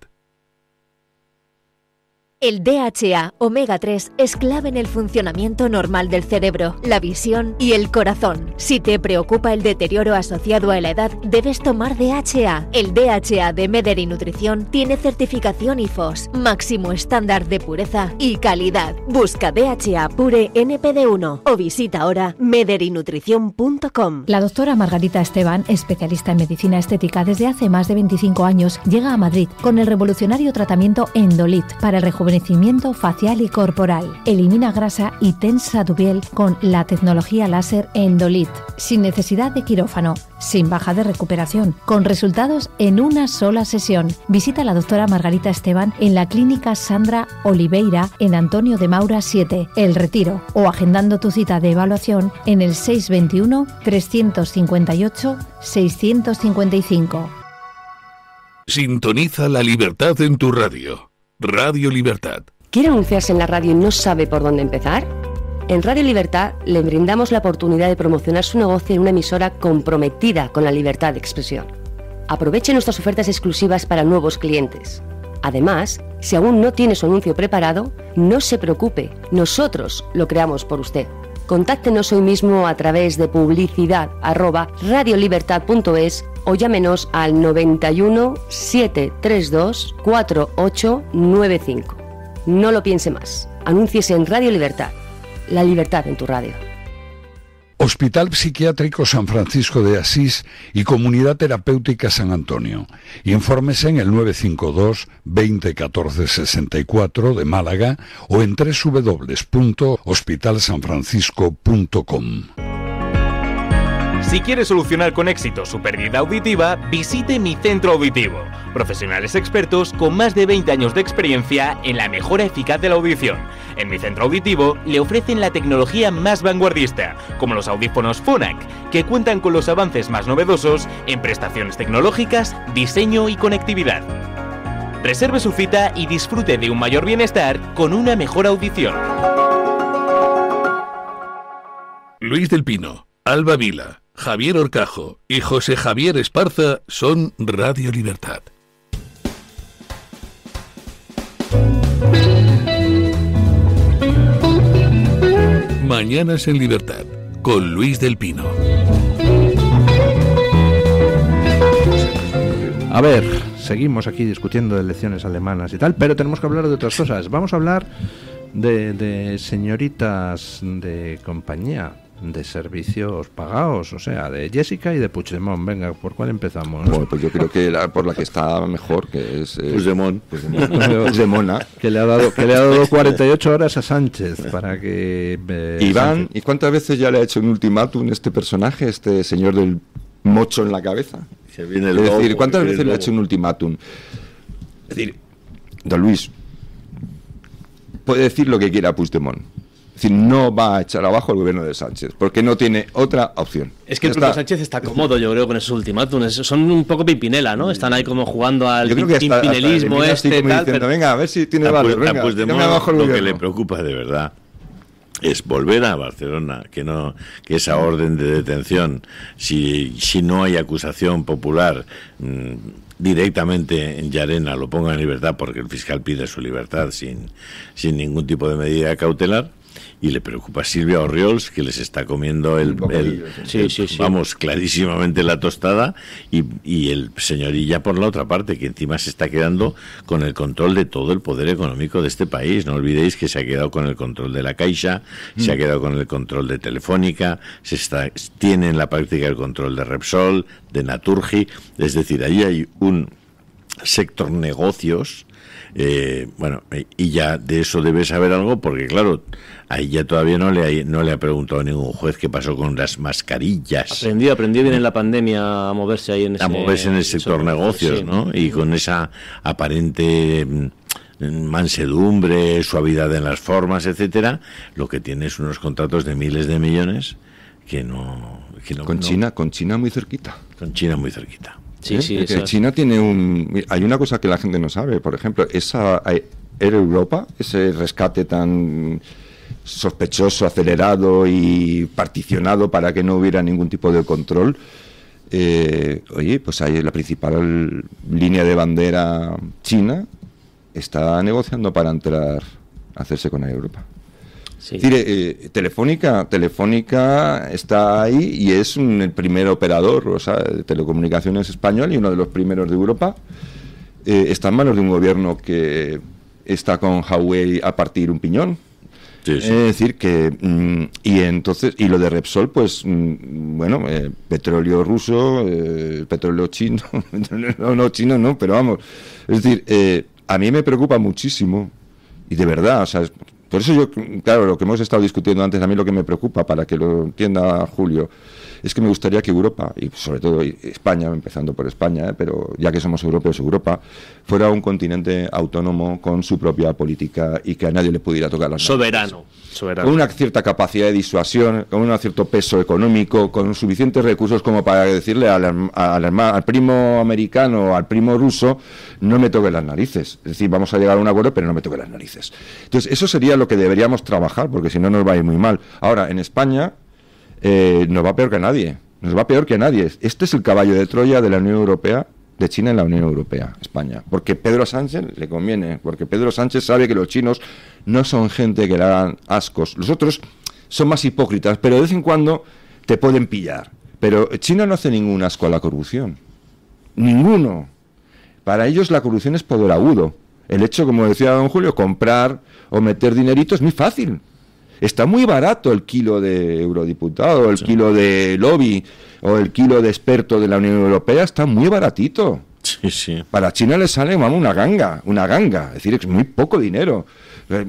Speaker 6: El DHA Omega 3 es clave en el funcionamiento normal del cerebro, la visión y el corazón. Si te preocupa el deterioro asociado a la edad, debes tomar DHA. El DHA de Mederi Nutrición tiene certificación IFOS, máximo estándar de pureza y calidad. Busca DHA Pure NPD1 o visita ahora mederinutrición.com.
Speaker 12: La doctora Margarita Esteban, especialista en medicina estética desde hace más de 25 años, llega a Madrid con el revolucionario tratamiento Endolit para el rejuvenecimiento facial y corporal. Elimina grasa y tensa tu piel con la tecnología láser Endolit, sin necesidad de quirófano, sin baja de recuperación, con resultados en una sola sesión. Visita a la doctora Margarita Esteban en la clínica Sandra Oliveira en Antonio de Maura 7, El Retiro, o agendando tu cita de evaluación en el 621 358 655.
Speaker 1: Sintoniza la libertad en tu radio. Radio Libertad.
Speaker 13: ¿Quiere anunciarse en la radio y no sabe por dónde empezar? En Radio Libertad le brindamos la oportunidad de promocionar su negocio en una emisora comprometida con la libertad de expresión. Aproveche nuestras ofertas exclusivas para nuevos clientes. Además, si aún no tiene su anuncio preparado, no se preocupe, nosotros lo creamos por usted. Contáctenos hoy mismo a través de publicidad@radiolibertad.es o llámenos al 91 732 4895. No lo piense más. Anúnciese en Radio Libertad. La libertad en tu radio.
Speaker 14: Hospital Psiquiátrico San Francisco de Asís y Comunidad Terapéutica San Antonio. Infórmese en el 952 20 14 64 de Málaga o en www.hospitalsanfrancisco.com.
Speaker 15: Si quiere solucionar con éxito su pérdida auditiva, visite Mi Centro Auditivo. Profesionales expertos con más de 20 años de experiencia en la mejora eficaz de la audición. En Mi Centro Auditivo le ofrecen la tecnología más vanguardista, como los audífonos Phonak, que cuentan con los avances más novedosos en prestaciones tecnológicas, diseño y conectividad. Reserve su cita y disfrute de un mayor bienestar con una mejor audición.
Speaker 1: Luis del Pino, Alba Vila, Javier Horcajo y José Javier Esparza son Radio Libertad. Mañanas en Libertad, con Luis del Pino.
Speaker 2: A ver, seguimos aquí discutiendo de elecciones alemanas y tal, pero tenemos que hablar de otras cosas. Vamos a hablar de señoritas de compañía, de servicios pagados, o sea, de Jessica y de Puigdemont. Venga, ¿por cuál empezamos?
Speaker 5: Bueno, pues yo creo que por la que está mejor, que es
Speaker 3: Puigdemont.
Speaker 5: Puigdemont,
Speaker 2: que le ha dado 48 horas a Sánchez para que...
Speaker 5: Iván,
Speaker 2: Sánchez.
Speaker 5: ¿Y cuántas veces ya le ha hecho un ultimátum este personaje, este señor del mocho en la cabeza?
Speaker 3: Se viene el
Speaker 5: es decir,
Speaker 3: lobo,
Speaker 5: ¿cuántas veces le ha hecho un ultimátum? Es decir, don Luis, puede decir lo que quiera Puigdemont. Es decir, no va a echar abajo el gobierno de Sánchez, porque no tiene otra opción.
Speaker 4: Es que el propio Sánchez está cómodo, yo creo, con esos ultimátums. Son un poco Pimpinela, ¿no? Están ahí como jugando al pimpinelismo tal.
Speaker 5: Diciendo,
Speaker 4: Pero...
Speaker 5: venga, a ver si tiene valor. Venga,
Speaker 3: Puigdemont, lo que le preocupa de verdad es volver a Barcelona, que esa orden de detención, si no hay acusación popular, directamente en Llarena lo ponga en libertad, porque el fiscal pide su libertad sin ningún tipo de medida cautelar. Y le preocupa a Silvia Orriols, que les está comiendo vamos, clarísimamente la tostada, y el señorilla por la otra parte, que encima se está quedando con el control de todo el poder económico de este país. No olvidéis que se ha quedado con el control de la Caixa, se ha quedado con el control de Telefónica, tiene en la práctica el control de Repsol, de Naturgy. Es decir, ahí hay un sector negocios. Y ya de eso debe saber algo, porque claro, ahí ya todavía no le ha preguntado a ningún juez qué pasó con las mascarillas.
Speaker 4: Aprendió bien en la pandemia a moverse ahí en
Speaker 3: el sector negocios, sí, ¿no? Y con esa aparente mansedumbre, suavidad en las formas, etcétera, lo que tiene es unos contratos de miles de millones
Speaker 5: con China muy cerquita.
Speaker 3: Con China muy cerquita.
Speaker 4: Sí,
Speaker 5: China tiene hay una cosa que la gente no sabe, por ejemplo, esa Air Europa, ese rescate tan sospechoso, acelerado y particionado para que no hubiera ningún tipo de control. Pues ahí la principal línea de bandera china está negociando para entrar a hacerse con Air Europa. Sí. Es decir, Telefónica está ahí y es el primer operador, o sea, de telecomunicaciones español y uno de los primeros de Europa. Está en manos de un gobierno que está con Huawei a partir un piñón.
Speaker 3: Sí.
Speaker 5: Es decir que y lo de Repsol, pues petróleo ruso, petróleo chino, no chino no, pero vamos. Es decir, a mí me preocupa muchísimo y de verdad, o sea. Por eso claro, lo que hemos estado discutiendo antes, a mí lo que me preocupa, para que lo entienda Julio, es que me gustaría que Europa, y sobre todo España, empezando por España, pero ya que somos europeos, Europa, fuera un continente autónomo con su propia política y que a nadie le pudiera tocar las
Speaker 4: soberano.
Speaker 5: Con una cierta capacidad de disuasión, con un cierto peso económico, con suficientes recursos como para decirle al primo americano o al primo ruso, no me toque las narices. Es decir, vamos a llegar a un acuerdo, pero no me toque las narices. Entonces, eso sería lo que deberíamos trabajar, porque si no nos va a ir muy mal. Ahora, en España nos va peor que a nadie. Nos va peor que a nadie. Este es el caballo de Troya de la Unión Europea, de China en la Unión Europea, España. Porque Pedro Sánchez le conviene, porque Pedro Sánchez sabe que los chinos no son gente que le hagan ascos. Los otros son más hipócritas, pero de vez en cuando te pueden pillar. Pero China no hace ningún asco a la corrupción. Ninguno. Para ellos la corrupción es poder agudo. El hecho, como decía don Julio, comprar o meter dinerito es muy fácil. Está muy barato el kilo de eurodiputado, el kilo de lobby o el kilo de experto de la Unión Europea, está muy baratito.
Speaker 3: Sí.
Speaker 5: Para China le sale, una ganga. Es decir, es muy poco dinero.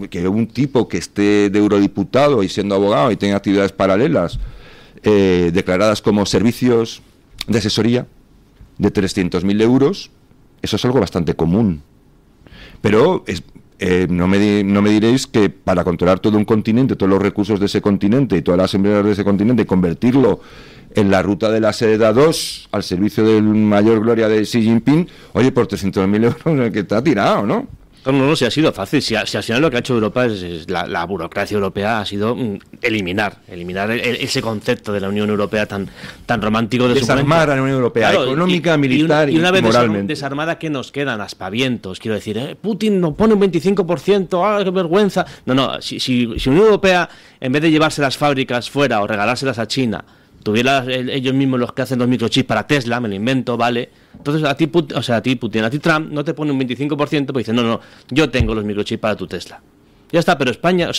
Speaker 5: Que un tipo que esté de eurodiputado y siendo abogado y tenga actividades paralelas declaradas como servicios de asesoría de 300.000 euros, eso es algo bastante común. Pero no me diréis que para controlar todo un continente, todos los recursos de ese continente y todas las empresas de ese continente y convertirlo en la ruta de la seda 2 al servicio del mayor gloria de Xi Jinping, oye, por 300.000 euros el que está tirado, ¿no?
Speaker 4: No, si ha sido fácil. Si al final lo que ha hecho Europa es la burocracia europea ha sido eliminar ese concepto de la Unión Europea tan romántico.
Speaker 2: Desarmar a la Unión Europea, claro, económica, militar y
Speaker 4: una vez
Speaker 2: moralmente.
Speaker 4: Desarmada, ¿qué nos quedan? Aspavientos. Quiero decir, Putin nos pone un 25%, qué vergüenza. No, si la Unión Europea, en vez de llevarse las fábricas fuera o regalárselas a China, tuviera ellos mismos los que hacen los microchips para Tesla, me lo invento, ¿vale? Entonces a ti Putin, a ti Trump no te pone un 25%, pues dice, no, yo tengo los microchips para tu Tesla. Ya está, pero España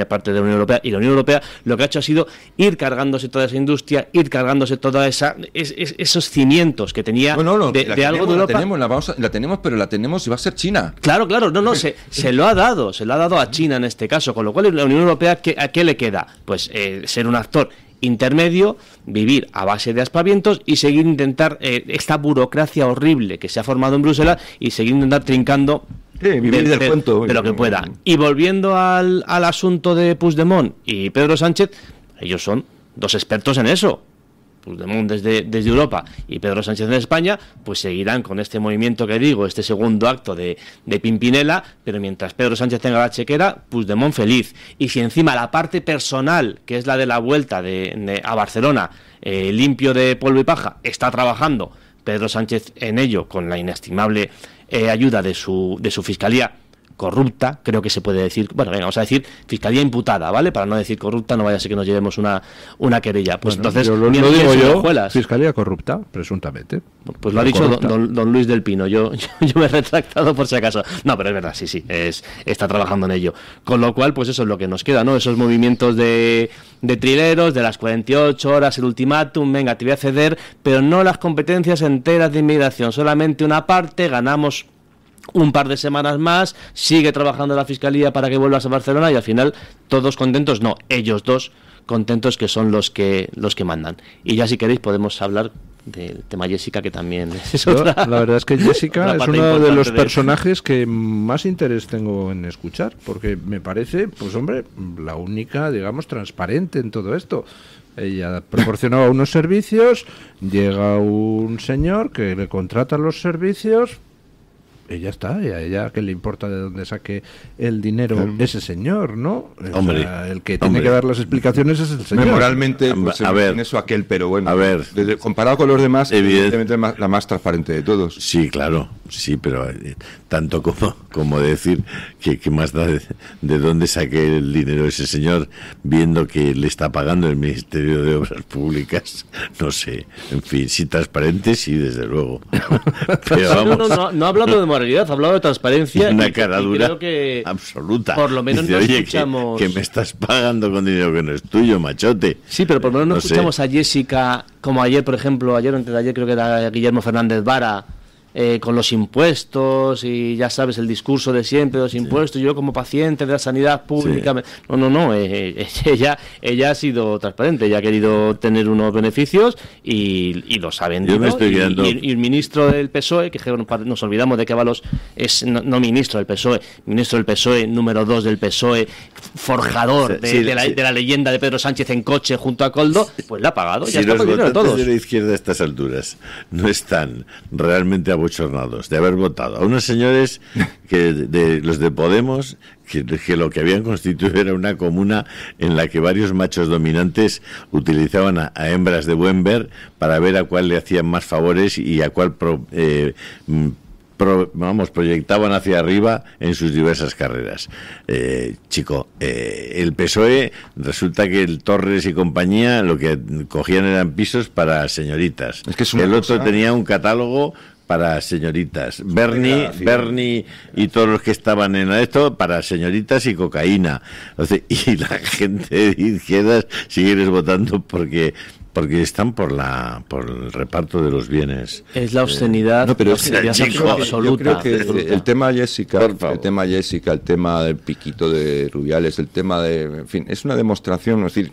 Speaker 4: parte de la Unión Europea, y la Unión Europea lo que ha hecho ha sido ir cargándose toda esa industria, ir cargándose toda esos cimientos que tenía de algo de Europa.
Speaker 5: La tenemos, pero la tenemos y va a ser China.
Speaker 4: Claro, se lo ha dado a China en este caso, con lo cual la Unión Europea, ¿a qué le queda? Pues ser un actor intermedio, vivir a base de aspavientos y seguir intentar esta burocracia horrible que se ha formado en Bruselas y seguir intentar trincando de lo que pueda. Y volviendo al asunto de Puigdemont y Pedro Sánchez, ellos son dos expertos en eso. Puigdemont desde Europa y Pedro Sánchez en España, pues seguirán con este movimiento que digo, este segundo acto de Pimpinela, pero mientras Pedro Sánchez tenga la chequera, Puigdemont feliz. Y si encima la parte personal, que es la de la vuelta a Barcelona, limpio de polvo y paja, está trabajando Pedro Sánchez en ello, con la inestimable ayuda de su fiscalía corrupta, creo que se puede decir, vamos a decir fiscalía imputada, ¿vale? Para no decir corrupta, no vaya a ser que nos llevemos una querella. Pues entonces,
Speaker 2: lo digo yo, fiscalía corrupta, presuntamente.
Speaker 4: Pues lo ha dicho don Luis del Pino, yo me he retractado por si acaso. No, pero es verdad, sí, está trabajando en ello. Con lo cual, pues eso es lo que nos queda, ¿no? Esos movimientos de trileros, de las 48 horas, el ultimátum, venga, te voy a ceder, pero no las competencias enteras de inmigración, solamente una parte, ganamos un par de semanas más, sigue trabajando la Fiscalía para que vuelvas a Barcelona y al final todos contentos, no, ellos dos contentos, que son los que mandan. Y ya si queréis podemos hablar del tema Jessica, que también es otra.
Speaker 2: La verdad es que Jessica es uno de los personajes que más interés tengo en escuchar, porque me parece, pues hombre, la única, digamos, transparente en todo esto. Ella proporcionaba unos servicios, llega un señor que le contrata los servicios, ella está, y a ella que le importa de dónde saque el dinero ese señor, ¿no?
Speaker 3: Hombre,
Speaker 2: el que tiene que dar las explicaciones es el señor.
Speaker 5: Moralmente, pues, eso aquel, pero bueno, comparado con los demás, evidentemente la más transparente de todos.
Speaker 3: Sí, claro, sí, pero tanto como decir que más da de dónde saque el dinero ese señor, viendo que le está pagando el Ministerio de Obras Públicas, no sé, en fin, sí, transparente, sí, desde luego.
Speaker 4: Pero vamos, no hablando de moralidad, hablado de transparencia.
Speaker 3: Una cara dura
Speaker 4: creo que
Speaker 3: absoluta.
Speaker 4: Por lo menos
Speaker 3: dice,
Speaker 4: no
Speaker 3: oye,
Speaker 4: escuchamos
Speaker 3: que me estás pagando con dinero que no es tuyo, machote.
Speaker 4: Sí, pero por lo menos no escuchamos a Jessica, como ayer, por ejemplo, ayer o antes de ayer, creo que era Guillermo Fernández Vara, con los impuestos, y ya sabes, el discurso de siempre, los impuestos, yo como paciente de la sanidad pública, no, ella ha sido transparente, ella ha querido tener unos beneficios y los ha vendido.
Speaker 3: Yo me estoy quedando...
Speaker 4: y el ministro del PSOE, que nos olvidamos de que Ábalos es no ministro del PSOE, ministro del PSOE, número 2 del PSOE, forjador de la leyenda de Pedro Sánchez en coche junto a Coldo, pues la ha pagado, ya está pagando a todos.
Speaker 3: De la izquierda a estas alturas no están realmente abochornados de haber votado a unos señores que de los de Podemos que lo que habían constituido era una comuna en la que varios machos dominantes utilizaban a hembras de buen ver para ver a cuál le hacían más favores y a cuál proyectaban hacia arriba en sus diversas carreras. El PSOE, resulta que el Torres y compañía lo que cogían eran pisos para señoritas.
Speaker 5: Es que es
Speaker 3: el otro tenía un catálogo para señoritas, Bernie y todos los que estaban en esto para señoritas y cocaína. Entonces, y la gente de izquierdas sigue votando porque están por el reparto de los bienes.
Speaker 4: Es la obscenidad, absoluta.
Speaker 5: Yo creo que el tema Jessica, el tema del piquito de Rubiales, el tema de, en fin, es una demostración, es decir,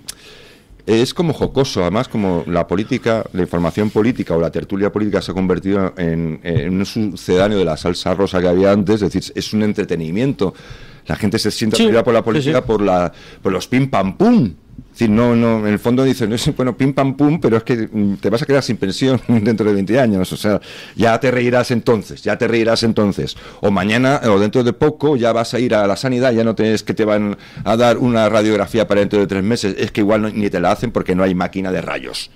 Speaker 5: es como jocoso, además, como la política, la información política o la tertulia política se ha convertido en un sucedáneo de la salsa rosa que había antes, es decir, es un entretenimiento. La gente se siente atraída por la política por los pim pam pum. Es decir, no, en el fondo dicen, bueno, pim pam pum, pero es que te vas a quedar sin pensión dentro de 20 años, o sea, ya te reirás entonces, o mañana, o dentro de poco, ya vas a ir a la sanidad, ya no tienes que te van a dar una radiografía para dentro de 3 meses, es que igual ni te la hacen porque no hay máquina de rayos.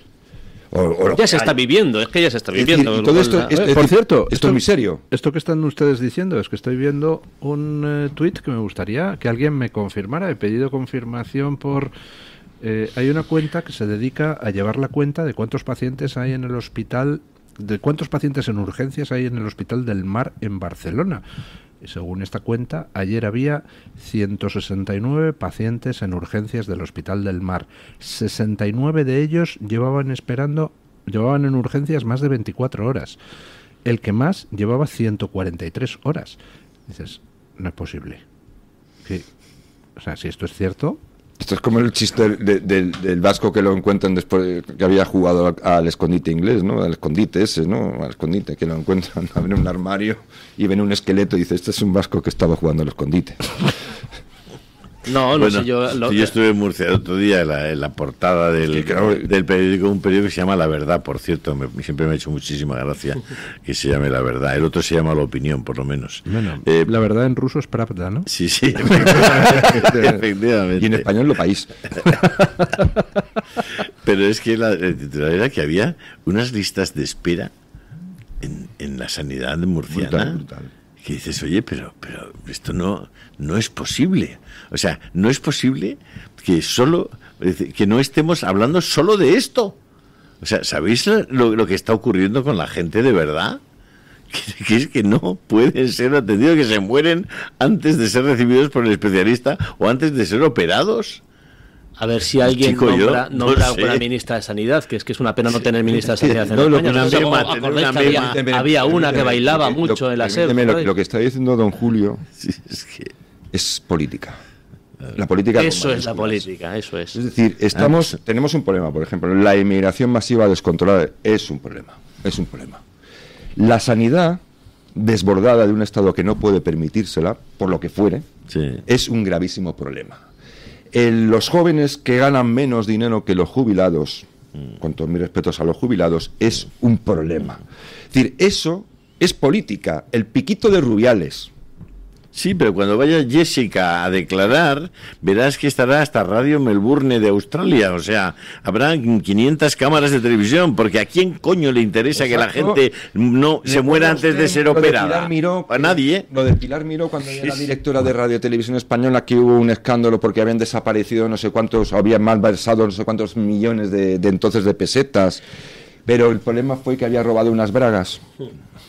Speaker 4: Ya se está viviendo, es que ya se está viviendo.
Speaker 5: Decir, todo esto,
Speaker 2: por cierto,
Speaker 5: esto es muy serio.
Speaker 2: Esto que están ustedes diciendo es que estoy viendo un tuit que me gustaría que alguien me confirmara. He pedido confirmación por... hay una cuenta que se dedica a llevar la cuenta de cuántos pacientes hay en el hospital, de cuántos pacientes en urgencias hay en el Hospital del Mar en Barcelona. Y según esta cuenta, ayer había 169 pacientes en urgencias del Hospital del Mar. 69 de ellos llevaban en urgencias más de 24 horas. El que más llevaba 143 horas. Dices, no es posible. Sí. O sea, si esto es cierto...
Speaker 5: Esto es como el chiste del vasco que lo encuentran después que había jugado al escondite inglés, ¿no? Al escondite ese, ¿no? Al escondite, que lo encuentran, abre un armario y ven un esqueleto y dice, este es un vasco que estaba jugando al escondite.
Speaker 4: No sé yo...
Speaker 3: Yo estuve en Murcia el otro día en la portada del periódico, un periódico que se llama La Verdad, por cierto, siempre me ha hecho muchísima gracia que se llame La Verdad. El otro se llama La Opinión, por lo menos.
Speaker 2: Bueno, La Verdad en ruso es Pravda, ¿no?
Speaker 3: Sí, efectivamente.
Speaker 5: Y en español Lo País.
Speaker 3: Pero es que la titular era que había unas listas de espera en la sanidad murciana. Brutal. Que dices, oye, pero esto no es posible. O sea, no es posible que no estemos hablando solo de esto. O sea, ¿sabéis lo que está ocurriendo con la gente de verdad? Que es que no pueden ser atendidos, que se mueren antes de ser recibidos por el especialista o antes de ser operados.
Speaker 4: A ver si alguien nombra a una ministra de Sanidad, que es una pena no tener ministra de Sanidad en España. Había una que bailaba mucho en la SER.
Speaker 5: Lo que está diciendo don Julio es política. La política.
Speaker 4: Eso es la política, eso es.
Speaker 5: Es decir, tenemos un problema, por ejemplo, la inmigración masiva descontrolada es un problema. La sanidad desbordada de un Estado que no puede permitírsela, por lo que fuere, es un gravísimo problema. Los jóvenes que ganan menos dinero que los jubilados, con todos mis respetos a los jubilados, es un problema. Es decir, eso es política. El piquito de Rubiales.
Speaker 3: Sí, pero cuando vaya Jessica a declarar, verás que estará hasta Radio Melbourne de Australia. O sea, habrá 500 cámaras de televisión, porque ¿a quién coño le interesa que la gente no se muera antes de ser operada? A nadie.
Speaker 5: Lo de Pilar Miró, cuando era directora de Radio Televisión Española, que hubo un escándalo porque habían desaparecido no sé cuántos, habían malversado no sé cuántos millones de entonces de pesetas. Pero el problema fue que había robado unas bragas.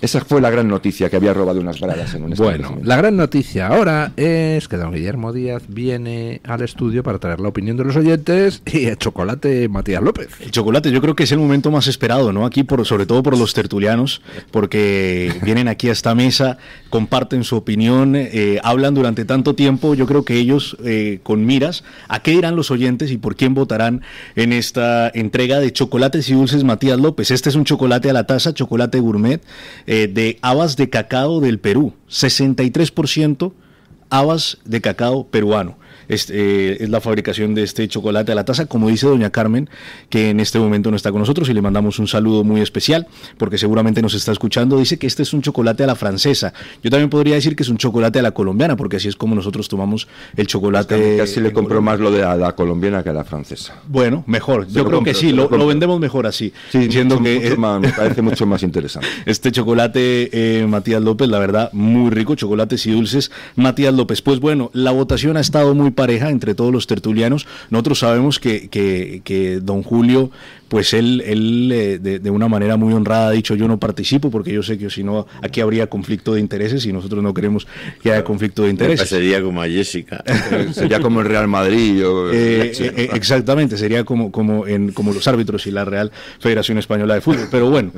Speaker 5: Esa fue la gran noticia, que había robado unas bragas en un establecimiento.
Speaker 2: Bueno, la gran noticia ahora es que don Guillermo Díaz viene al estudio para traer la opinión de los oyentes y el chocolate Matías López.
Speaker 16: El chocolate, yo creo que es el momento más esperado, ¿no? Aquí, sobre todo por los tertulianos, porque vienen aquí a esta mesa, comparten su opinión, hablan durante tanto tiempo. Yo creo que ellos, con miras a qué dirán los oyentes y por quién votarán en esta entrega de chocolates y dulces Matías López. Este es un chocolate a la taza, chocolate gourmet, de habas de cacao del Perú, 63% habas de cacao peruano. Es la fabricación de este chocolate a la taza, como dice doña Carmen, que en este momento no está con nosotros, y le mandamos un saludo muy especial, porque seguramente nos está escuchando. Dice que este es un chocolate a la francesa. Yo también podría decir que es un chocolate a la colombiana, porque así es como nosotros tomamos el chocolate.
Speaker 5: Casi le compro más lo de la colombiana que a la francesa.
Speaker 16: Bueno, mejor. Yo creo que sí, lo vendemos mejor así.
Speaker 5: Sí, me parece mucho más interesante.
Speaker 16: Este chocolate, Matías López, la verdad, muy rico, chocolates y dulces Matías López. Pues bueno, la votación ha estado muy pareja entre todos los tertulianos. Nosotros sabemos que don Julio, pues él de una manera muy honrada ha dicho: yo no participo porque yo sé que si no aquí habría conflicto de intereses, y nosotros no queremos que haya conflicto de intereses.
Speaker 3: Sería como a Jessica.
Speaker 5: Sería como el Real Madrid.
Speaker 16: Exactamente, sería como los árbitros y la Real Federación Española de Fútbol. Pero bueno,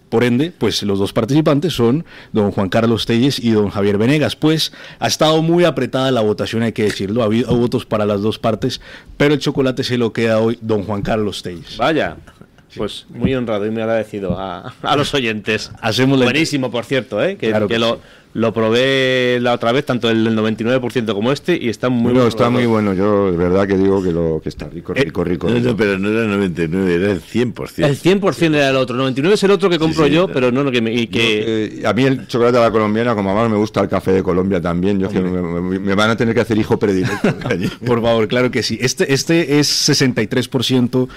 Speaker 16: por ende, pues los dos participantes son don Juan Carlos Telles y don Javier Venegas. Pues ha estado muy apretada la votación, hay que decirlo. Ha habido votos para las dos partes, pero el chocolate se lo queda hoy don Juan Carlos Telles.
Speaker 4: Vaya, pues muy honrado y muy agradecido a los oyentes.
Speaker 16: Hacemos
Speaker 4: buenísimo, por cierto, que
Speaker 16: claro
Speaker 4: que Lo probé la otra vez, tanto el 99% como este, y está muy bueno.
Speaker 5: Está muy bueno. Yo de verdad que digo que está rico.
Speaker 3: No, pero no era el 99, era el 100%.
Speaker 4: El 100% era el otro. 99 es el otro que compro yo, pero no lo que
Speaker 5: a mí el chocolate a la colombiana, como más me gusta el café de Colombia también, yo me van a tener que hacer hijo predilecto de allí.
Speaker 16: Por favor, claro que sí. Este es 63%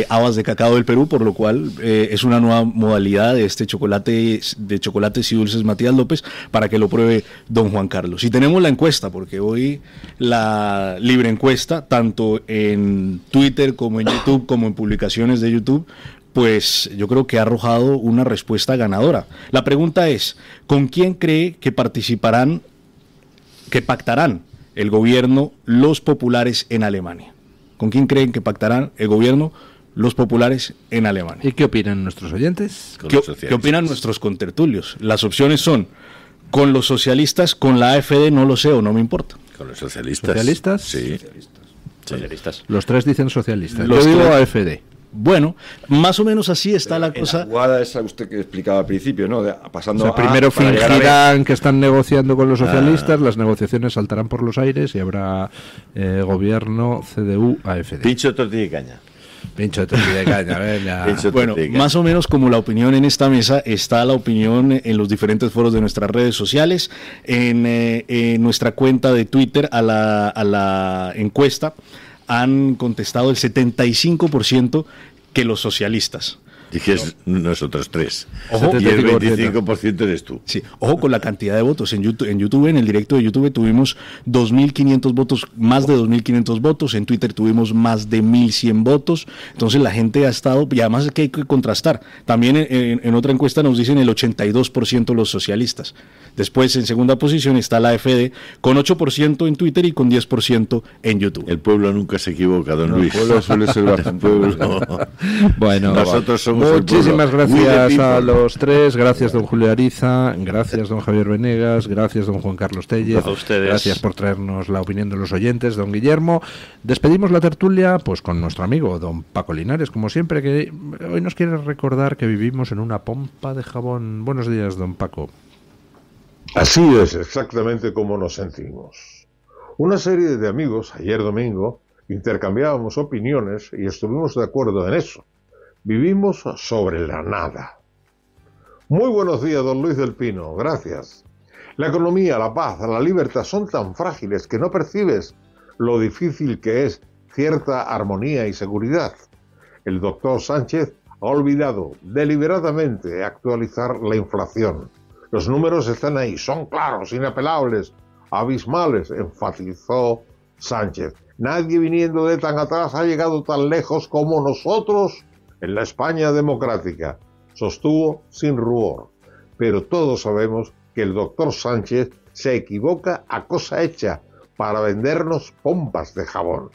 Speaker 16: habas de cacao del Perú, por lo cual es una nueva modalidad de este chocolate, de chocolates y dulces Matías López, para que lo pruebe don Juan Carlos. Y tenemos la encuesta, porque hoy la libre encuesta, tanto en Twitter como en YouTube, como en publicaciones de YouTube, pues yo creo que ha arrojado una respuesta ganadora. La pregunta es, ¿con quién cree que pactarán el gobierno los populares en Alemania? ¿Con quién creen que pactarán el gobierno los populares en Alemania?
Speaker 2: ¿Y qué opinan nuestros oyentes?
Speaker 16: ¿Qué opinan nuestros contertulios? Las opciones son: con los socialistas, con la AfD, no lo sé o no me importa.
Speaker 3: Con los socialistas.
Speaker 2: ¿Socialistas?
Speaker 3: Sí.
Speaker 4: Socialistas.
Speaker 2: Los tres dicen socialistas.
Speaker 16: Yo
Speaker 2: digo AfD.
Speaker 16: Bueno, más o menos así está la cosa.
Speaker 5: La jugada esa usted que explicaba al principio, ¿no? Pasando
Speaker 2: primero fingirán que están negociando con los socialistas, las negociaciones saltarán por los aires y habrá gobierno CDU-AfD.
Speaker 3: Pincho, tortilla y caña.
Speaker 2: Pincho de tortilla de caña, venga.
Speaker 16: Bueno, más o menos como la opinión en esta mesa, está la opinión en los diferentes foros de nuestras redes sociales, en nuestra cuenta de Twitter a la encuesta. Han contestado el 75% que los socialistas.
Speaker 3: Dije nosotros tres.
Speaker 16: Ojo,
Speaker 3: y el 25% eres tú.
Speaker 16: Sí, ojo con la cantidad de votos. En YouTube, en el directo de YouTube tuvimos 2.500 votos, más de 2.500 votos. En Twitter tuvimos más de 1.100 votos. Entonces la gente ha estado, y además es que hay que contrastar. También en otra encuesta nos dicen el 82% los socialistas. Después, en segunda posición, está la AfD, con 8% en Twitter y con 10% en YouTube.
Speaker 3: El pueblo nunca se equivoca, don Luis.
Speaker 5: El pueblo suele ser bastante pueblo.
Speaker 2: Bueno,
Speaker 3: nosotros somos
Speaker 2: muchísimas gracias a los tres. Gracias, don Julio Ariza. Gracias, don Javier Venegas. Gracias, don Juan Carlos Tellez.
Speaker 4: A ustedes.
Speaker 2: Gracias por traernos la opinión de los oyentes, don Guillermo. Despedimos la tertulia pues con nuestro amigo, don Paco Linares, como siempre, que hoy nos quiere recordar que vivimos en una pompa de jabón. Buenos días, don Paco.
Speaker 17: Así es exactamente como nos sentimos. Una serie de amigos, ayer domingo, intercambiábamos opiniones y estuvimos de acuerdo en eso. Vivimos sobre la nada. Muy buenos días, don Luis del Pino, gracias. La economía, la paz, la libertad son tan frágiles que no percibes lo difícil que es cierta armonía y seguridad. El doctor Sánchez ha olvidado deliberadamente actualizar la inflación. Los números están ahí, son claros, inapelables, abismales, enfatizó Sánchez. Nadie viniendo de tan atrás ha llegado tan lejos como nosotros en la España democrática, sostuvo sin rubor. Pero todos sabemos que el doctor Sánchez se equivoca a cosa hecha para vendernos pompas de jabón.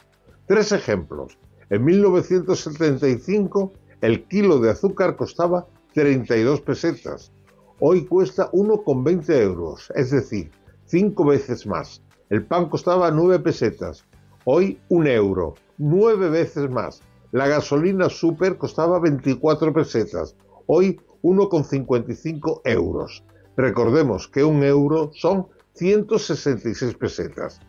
Speaker 17: 3 ejemplos. En 1975 el kilo de azúcar costaba 32 pesetas. Hoy cuesta 1,20 euros, es decir, 5 veces más. El pan costaba 9 pesetas, hoy 1 euro, 9 veces más. La gasolina super costaba 24 pesetas, hoy 1,55 euros. Recordemos que 1 euro son 166 pesetas.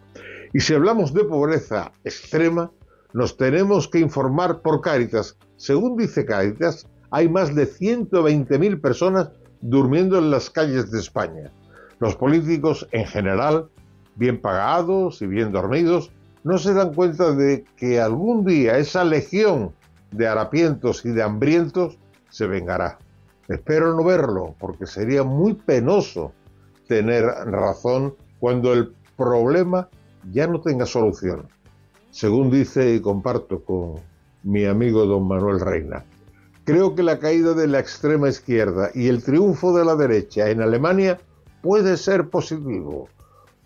Speaker 17: Y si hablamos de pobreza extrema, nos tenemos que informar por Cáritas. Según dice Cáritas, hay más de 120.000 personas durmiendo en las calles de España. Los políticos en general, bien pagados y bien dormidos, no se dan cuenta de que algún día esa legión de harapientos y de hambrientos se vengará. Espero no verlo, porque sería muy penoso tener razón cuando el problema ya no tenga solución. Según dice y comparto con mi amigo don Manuel Reina, creo que la caída de la extrema izquierda y el triunfo de la derecha en Alemania puede ser positivo.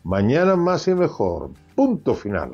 Speaker 17: Mañana más y mejor. Punto final.